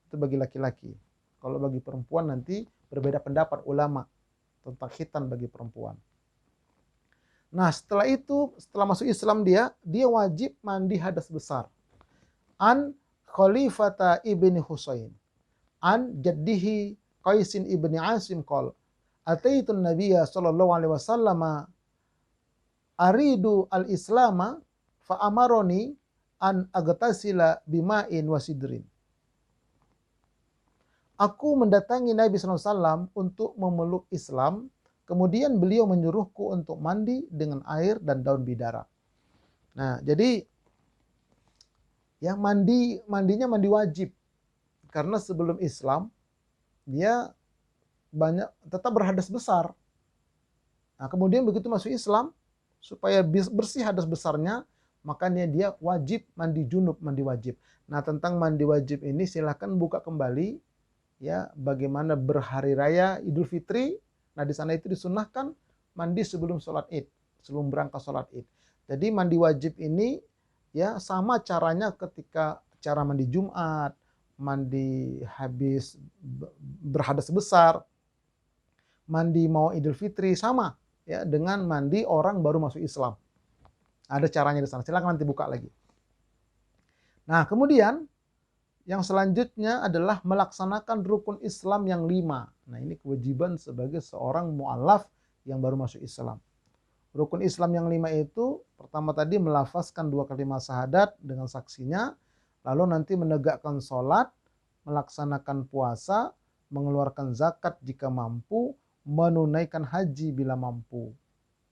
Itu bagi laki-laki. Kalau bagi perempuan nanti berbeda pendapat ulama tentang khitan bagi perempuan. Nah, setelah itu, setelah masuk Islam dia wajib mandi hadas besar. An Khalifata ibni Husain, an jaddihi Qaisin ibni Asim qol, ataitun Nabiyya sallallahu alaihi wasallam aridu al-islama fa amaroni an agtasila bima'in wasidrin. Aku mendatangi Nabi SAW untuk memeluk Islam, kemudian beliau menyuruhku untuk mandi dengan air dan daun bidara. Nah, jadi yang mandinya mandi wajib. Karena sebelum Islam dia tetap berhadas besar. Nah, kemudian begitu masuk Islam, supaya bersih hadas besarnya, makanya dia wajib mandi junub, mandi wajib. Nah, tentang mandi wajib ini silakan buka kembali ya, bagaimana berhari raya Idul Fitri. Nah, di sana itu disunahkan mandi sebelum sholat Id, sebelum berangkat sholat Id. Jadi mandi wajib ini ya sama caranya ketika cara mandi Jumat, mandi habis berhadas besar, mandi mau Idul Fitri, sama ya dengan mandi orang baru masuk Islam. Ada caranya di sana. Silakan nanti buka lagi. Nah, kemudian yang selanjutnya adalah melaksanakan rukun Islam yang 5. Nah, ini kewajiban sebagai seorang mu'allaf yang baru masuk Islam. Rukun Islam yang 5 itu, pertama tadi melafazkan 2 kalimat syahadat dengan saksinya, lalu nanti menegakkan sholat, melaksanakan puasa, mengeluarkan zakat jika mampu, menunaikan haji bila mampu.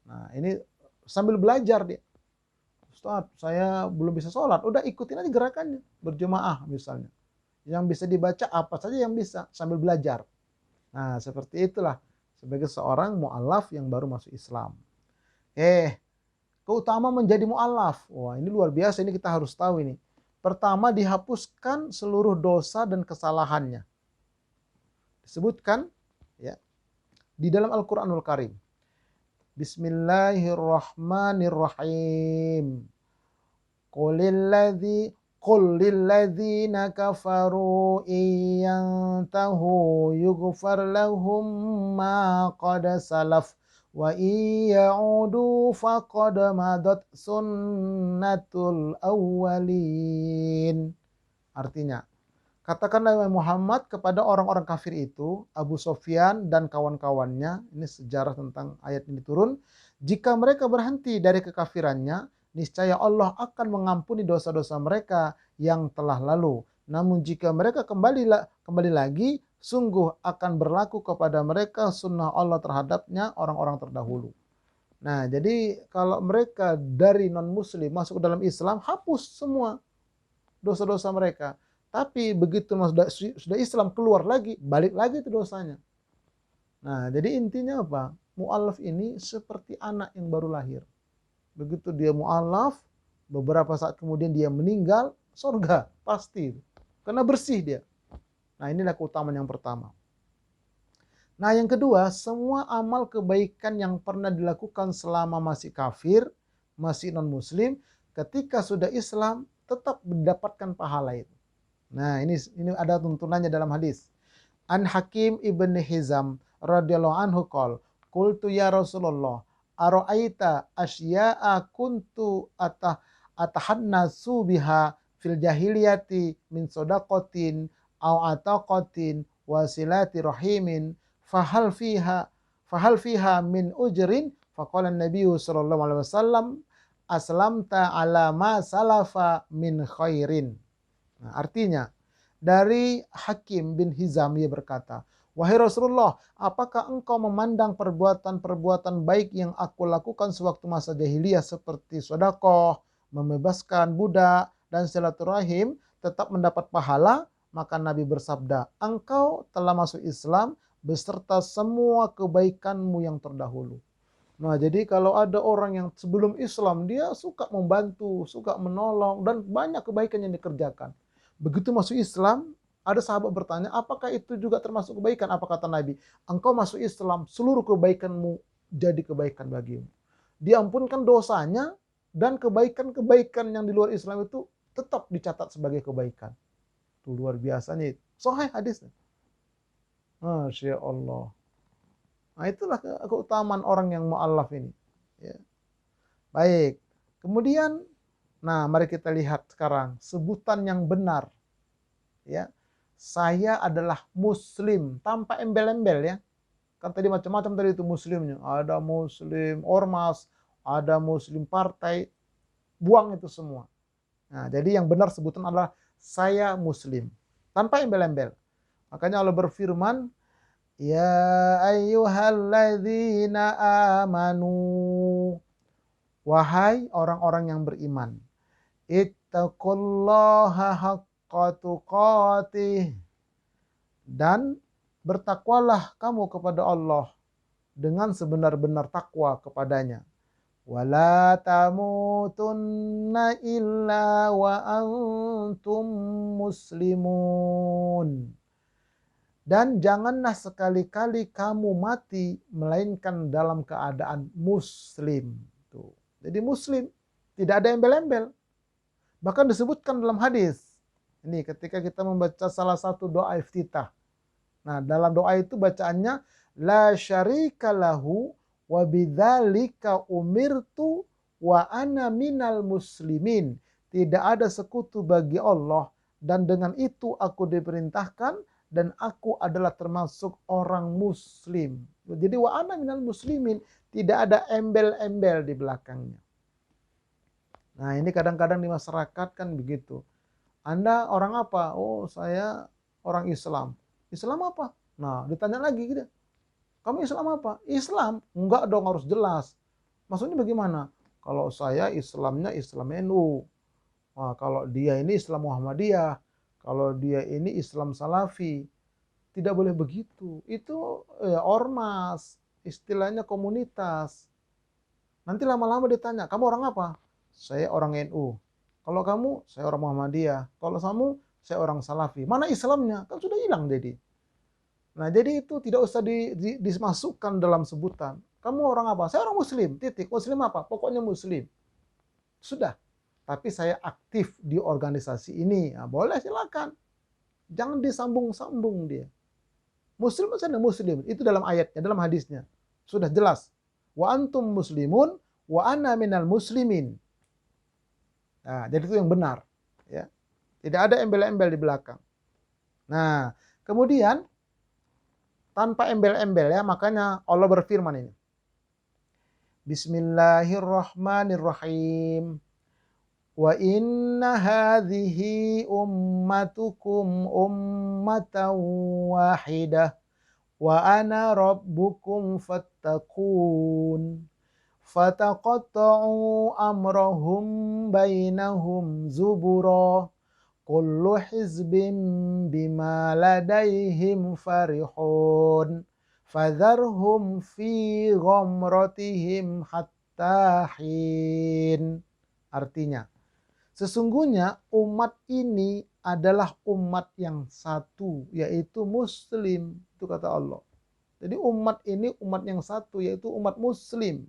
Nah, ini sambil belajar dia. Ustaz, saya belum bisa sholat. Udah ikutin aja gerakannya. Berjemaah misalnya. Yang bisa dibaca apa saja yang bisa. Sambil belajar. Nah, seperti itulah. Sebagai seorang mu'allaf yang baru masuk Islam. Keutamaan menjadi mu'allaf. Wah, ini luar biasa. Ini kita harus tahu ini. Pertama, dihapuskan seluruh dosa dan kesalahannya. Disebutkan ya di dalam Al-Qur'anul Karim. Bismillahirrahmanirrahim. Qul lilladzina kafaru iyantahu yughfar lahum ma qad salaf wa iyaudu faqad madat sunnatul awwalin. Artinya, katakanlah Muhammad kepada orang-orang kafir itu, Abu Sufyan dan kawan-kawannya, ini sejarah tentang ayat ini turun, jika mereka berhenti dari kekafirannya, niscaya Allah akan mengampuni dosa-dosa mereka yang telah lalu. Namun jika mereka kembali lagi, sungguh akan berlaku kepada mereka sunnah Allah terhadapnya orang-orang terdahulu. Nah, jadi kalau mereka dari non-muslim masuk ke dalam Islam, hapus semua dosa-dosa mereka. Tapi begitu sudah Islam keluar lagi, balik lagi itu dosanya. Nah, jadi intinya apa? Mu'allaf ini seperti anak yang baru lahir. Begitu dia mu'allaf, beberapa saat kemudian dia meninggal, surga pasti. Karena bersih dia. Nah, inilah keutamaan yang pertama. Nah, yang kedua, semua amal kebaikan yang pernah dilakukan selama masih kafir, masih non-muslim, ketika sudah Islam, tetap mendapatkan pahala itu. Nah, ini ada tuntunannya dalam hadis. An Hakim ibn Hizam radhiyallahu anhu qol, qultu ya Rasulullah, ara'aita asya'a kuntu atahannasu biha fil jahiliyati min sadaqatin aw ataqatin wasilati rahimin fahal fiha min ujrin faqala an-nabiy sallallahu alaihi wasallam aslamta ala ma salafa min khairin. Nah, artinya dari Hakim bin Hizam ia berkata, wahai Rasulullah, apakah engkau memandang perbuatan-perbuatan baik yang aku lakukan sewaktu masa jahiliyah seperti sedekah, membebaskan budak, dan silaturahim tetap mendapat pahala? Maka Nabi bersabda, engkau telah masuk Islam beserta semua kebaikanmu yang terdahulu. Nah, jadi kalau ada orang yang sebelum Islam, dia suka membantu, suka menolong, dan banyak kebaikan yang dikerjakan. Begitu masuk Islam, ada sahabat bertanya, apakah itu juga termasuk kebaikan? Apa kata Nabi? Engkau masuk Islam, seluruh kebaikanmu jadi kebaikan bagimu. Diampunkan dosanya, dan kebaikan-kebaikan yang di luar Islam itu tetap dicatat sebagai kebaikan. Itu luar biasanya itu. Sahih hadisnya. Masya Allah. Nah, itulah keutamaan orang yang mu'allaf ini. Ya. Baik. Kemudian, nah mari kita lihat sekarang sebutan yang benar. Ya, saya adalah muslim tanpa embel-embel ya. Kan tadi macam-macam tadi itu muslimnya. Ada muslim ormas, ada muslim partai, buang itu semua. Nah, jadi yang benar sebutan adalah saya muslim tanpa embel-embel. Makanya Allah berfirman, ya ayyuhalladzina amanu, wahai orang-orang yang beriman, ittaqullaha haqqa tuqatih, dan bertakwalah kamu kepada Allah dengan sebenar-benar takwa kepadanya. Wala tamutunna illa wa antum muslimun. Dan janganlah sekali-kali kamu mati melainkan dalam keadaan muslim. Tuh. Jadi muslim, tidak ada embel-embel. Bahkan disebutkan dalam hadis. Ini ketika kita membaca salah satu doa iftitah. Nah, dalam doa itu bacaannya la syarika lahu wa bidzalika umirtu wa ana minal muslimin. Tidak ada sekutu bagi Allah dan dengan itu aku diperintahkan dan aku adalah termasuk orang muslim. Jadi wa ana minal muslimin, tidak ada embel-embel di belakangnya. Nah, ini kadang-kadang di masyarakat kan begitu. Anda orang apa? Oh, saya orang Islam. Islam apa? Nah, ditanya lagi gitu. Kamu Islam apa? Islam. Enggak dong, harus jelas. Maksudnya bagaimana? Kalau saya Islamnya Islam NU. Nah, kalau dia ini Islam Muhammadiyah. Kalau dia ini Islam Salafi. Tidak boleh begitu. Itu ormas. Istilahnya komunitas. Nanti lama-lama ditanya, kamu orang apa? Saya orang NU. Kalau kamu, saya orang Muhammadiyah. Kalau kamu, saya orang Salafi. Mana Islamnya? Kan sudah hilang jadi. Nah, jadi itu tidak usah dimasukkan dalam sebutan. Kamu orang apa? Saya orang Muslim. Titik. Muslim apa? Pokoknya Muslim. Sudah. Tapi saya aktif di organisasi ini. Nah, boleh silakan. Jangan disambung-sambung dia. Muslim saja Muslim. Itu dalam ayatnya, dalam hadisnya. Sudah jelas. Wa antum muslimun wa ana minal muslimin. Nah, jadi itu yang benar. Ya. Tidak ada embel-embel di belakang. Nah, kemudian tanpa embel-embel ya, makanya Allah berfirman ini. Bismillahirrahmanirrahim. Wa inna hadhihi ummatukum ummatan wahidah wa ana rabbukum fattaqun. Fataqatta'u amrahum bainahum zubura. Kullu hizbin bima ladaihim farihun. Fadharhum fi ghamratihim hatta hin. Artinya, sesungguhnya umat ini adalah umat yang satu, yaitu Muslim. Itu kata Allah. Jadi umat ini umat yang satu, yaitu umat Muslim.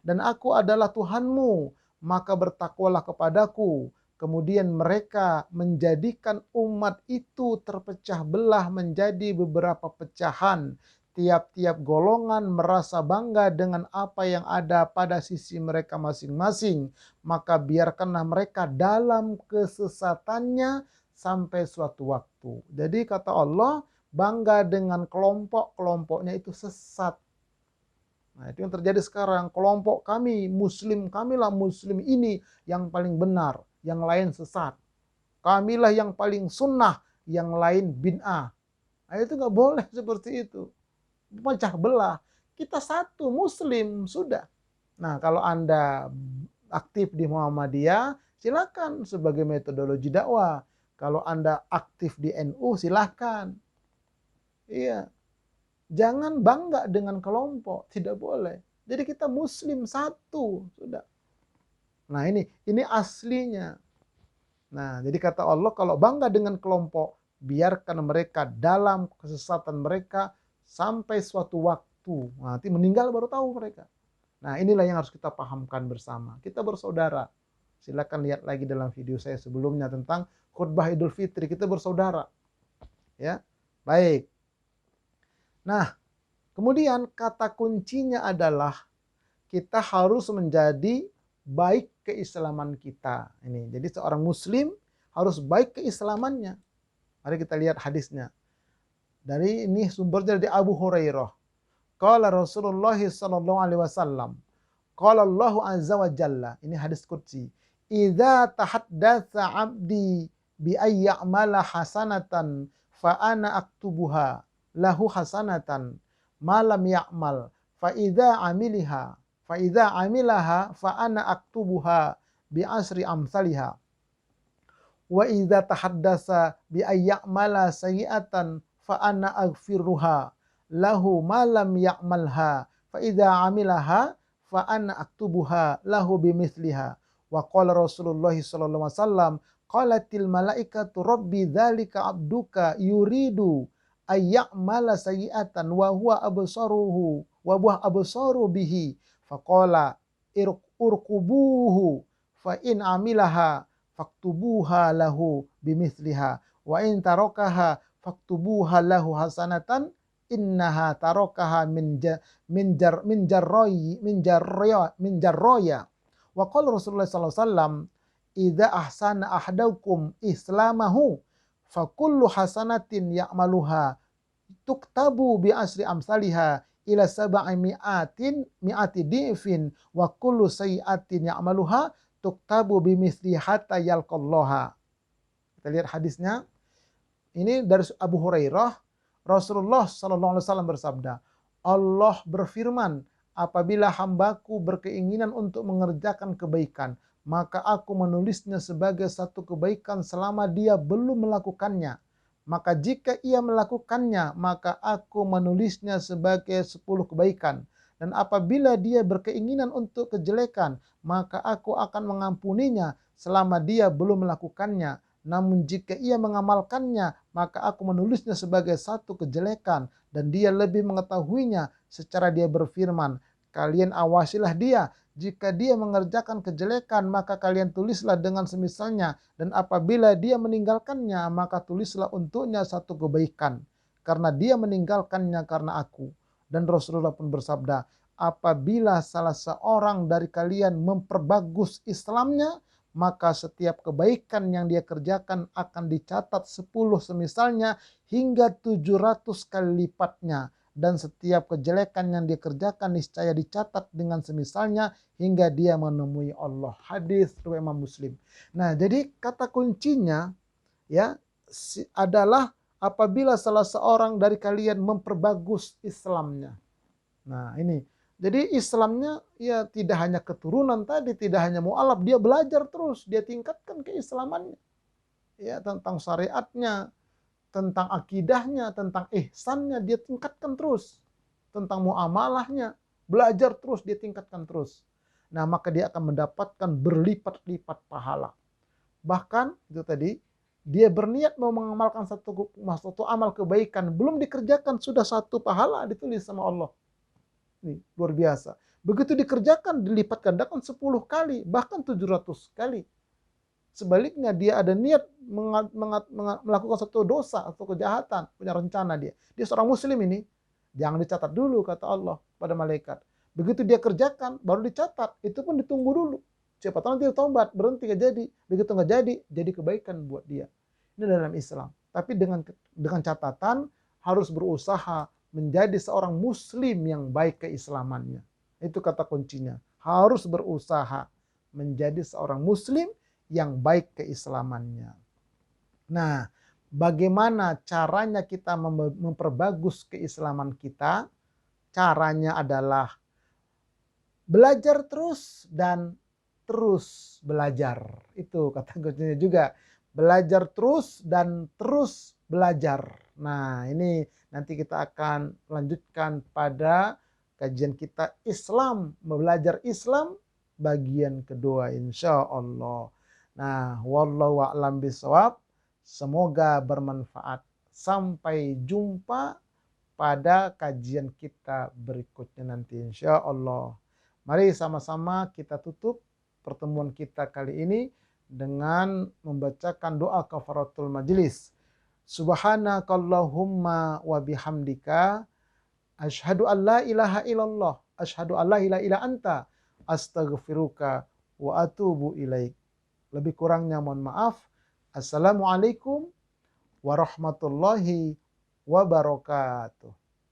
Dan aku adalah Tuhanmu, maka bertakwalah kepadaku. Kemudian mereka menjadikan umat itu terpecah belah menjadi beberapa pecahan. Tiap-tiap golongan merasa bangga dengan apa yang ada pada sisi mereka masing-masing. Maka biarkanlah mereka dalam kesesatannya sampai suatu waktu. Jadi kata Allah, bangga dengan kelompok-kelompoknya itu sesat. Nah, itu yang terjadi sekarang. Kelompok kami, Muslim, kamilah Muslim ini yang paling benar, yang lain sesat. Kamilah yang paling sunnah, yang lain bid'ah. Nah, itu nggak boleh seperti itu. Pecah belah. Kita satu, Muslim, sudah. Nah, kalau Anda aktif di Muhammadiyah, silakan sebagai metodologi dakwah. Kalau Anda aktif di NU, silakan. Iya. Jangan bangga dengan kelompok, tidak boleh. Jadi kita Muslim satu, sudah. Nah, ini aslinya. Nah, jadi kata Allah, kalau bangga dengan kelompok, biarkan mereka dalam kesesatan mereka sampai suatu waktu. Nanti meninggal baru tahu mereka. Nah, inilah yang harus kita pahamkan bersama. Kita bersaudara. Silakan lihat lagi dalam video saya sebelumnya tentang khutbah Idul Fitri. Kita bersaudara. Ya, baik. Nah, kemudian kata kuncinya adalah kita harus menjadi baik keislaman kita. Ini, jadi seorang muslim harus baik keislamannya. Mari kita lihat hadisnya. Dari ini sumbernya dari Abu Hurairah. Qala Rasulullah sallallahu alaihi wasallam. Qala Allah azza wa jalla. Ini hadis qudsi. Idza tahaddatsa 'abdi bi ayya'mala hasanatan fa ana aktubuha lahu hasanatan ma lam ya'mal fa idza amilaha fa ana aktubuha bi asri amsalha wa idza tahaddasa bi ayya'mala sayyi'atan fa ana aghfiruha lahu ma lam ya'malha fa idza amilaha fa ana aktubuha lahu bimithliha. Wa qala Rasulullah sallallahu alaihi wasallam qalatil malaikatu rabbi dzalika abduka yuridu ayya'mala sayyi'atan wa huwa absaru bihi faqala urqubuhu fa in amilaha faktubuha lahu bimithliha wa in tarakaha faktubuha lahu hasanatan innaha tarakaha min jarroya. Wa qala Rasulullah sallallahu alaihi wasallam idza ahsana ahadakum islamahu fa kullu hasanatin ya'maluha tuktabu bi asri amsalha ila mi'ati di'fin wa kullu sayyi'atin ya'maluha tuktabu bi misli hatta yalqallaha. Kita lihat hadisnya. Ini dari Abu Hurairah. Rasulullah sallallahu alaihi wasallam bersabda, Allah berfirman, apabila hambaku berkeinginan untuk mengerjakan kebaikan, maka aku menulisnya sebagai satu kebaikan selama dia belum melakukannya. Maka jika ia melakukannya, maka aku menulisnya sebagai 10 kebaikan. Dan apabila dia berkeinginan untuk kejelekan, maka aku akan mengampuninya selama dia belum melakukannya. Namun jika ia mengamalkannya, maka aku menulisnya sebagai satu kejelekan. Dan dia lebih mengetahuinya secara dia berfirman, kalian awasilah dia. Jika dia mengerjakan kejelekan, maka kalian tulislah dengan semisalnya. Dan apabila dia meninggalkannya, maka tulislah untuknya satu kebaikan. Karena dia meninggalkannya karena aku. Dan Rasulullah pun bersabda, apabila salah seorang dari kalian memperbagus Islamnya, maka setiap kebaikan yang dia kerjakan akan dicatat 10 semisalnya hingga 700 kali lipatnya. Dan setiap kejelekan yang dia kerjakan niscaya dicatat dengan semisalnya hingga dia menemui Allah. Hadis riwayat Imam Muslim. Nah, jadi kata kuncinya ya adalah apabila salah seorang dari kalian memperbagus Islamnya. Nah, ini. Jadi Islamnya ya tidak hanya keturunan tadi, tidak hanya mu'alaf, dia belajar terus, dia tingkatkan keislamannya. Ya, tentang syariatnya, tentang akidahnya, tentang ihsannya, dia tingkatkan terus. Tentang muamalahnya, belajar terus, dia tingkatkan terus. Nah, maka dia akan mendapatkan berlipat-lipat pahala. Bahkan, itu tadi, dia berniat mau mengamalkan satu amal kebaikan, belum dikerjakan, sudah satu pahala ditulis sama Allah. Ini luar biasa. Begitu dikerjakan, dilipat gandakan 10 kali, bahkan 700 kali. Sebaliknya dia ada niat melakukan satu dosa atau kejahatan, punya rencana dia. Dia seorang muslim ini, jangan dicatat dulu kata Allah pada malaikat. Begitu dia kerjakan, baru dicatat. Itu pun ditunggu dulu. Siapa tahu nanti tobat, berhenti gak jadi. Begitu gak jadi kebaikan buat dia. Ini dalam Islam. Tapi dengan catatan harus berusaha menjadi seorang muslim yang baik keislamannya. Itu kata kuncinya. Harus berusaha menjadi seorang muslim yang baik keislamannya. Nah, bagaimana caranya kita memperbagus keislaman kita? Caranya adalah belajar terus dan terus belajar. Itu kata kuncinya juga. Belajar terus dan terus belajar. Nah, ini nanti kita akan lanjutkan pada kajian kita Islam, belajar Islam bagian kedua insya Allah. Nah, wallahu a'lam bishawab. Semoga bermanfaat. Sampai jumpa pada kajian kita berikutnya nanti insya Allah. Mari sama-sama kita tutup pertemuan kita kali ini dengan membacakan doa kafaratul majlis. Subhanakallahumma wa bihamdika asyhadu an la ilaha illallah asyhadu an la ilaha illa anta astaghfiruka wa atubu ilaik. Lebih kurangnya mohon maaf. Assalamualaikum warahmatullahi wabarakatuh.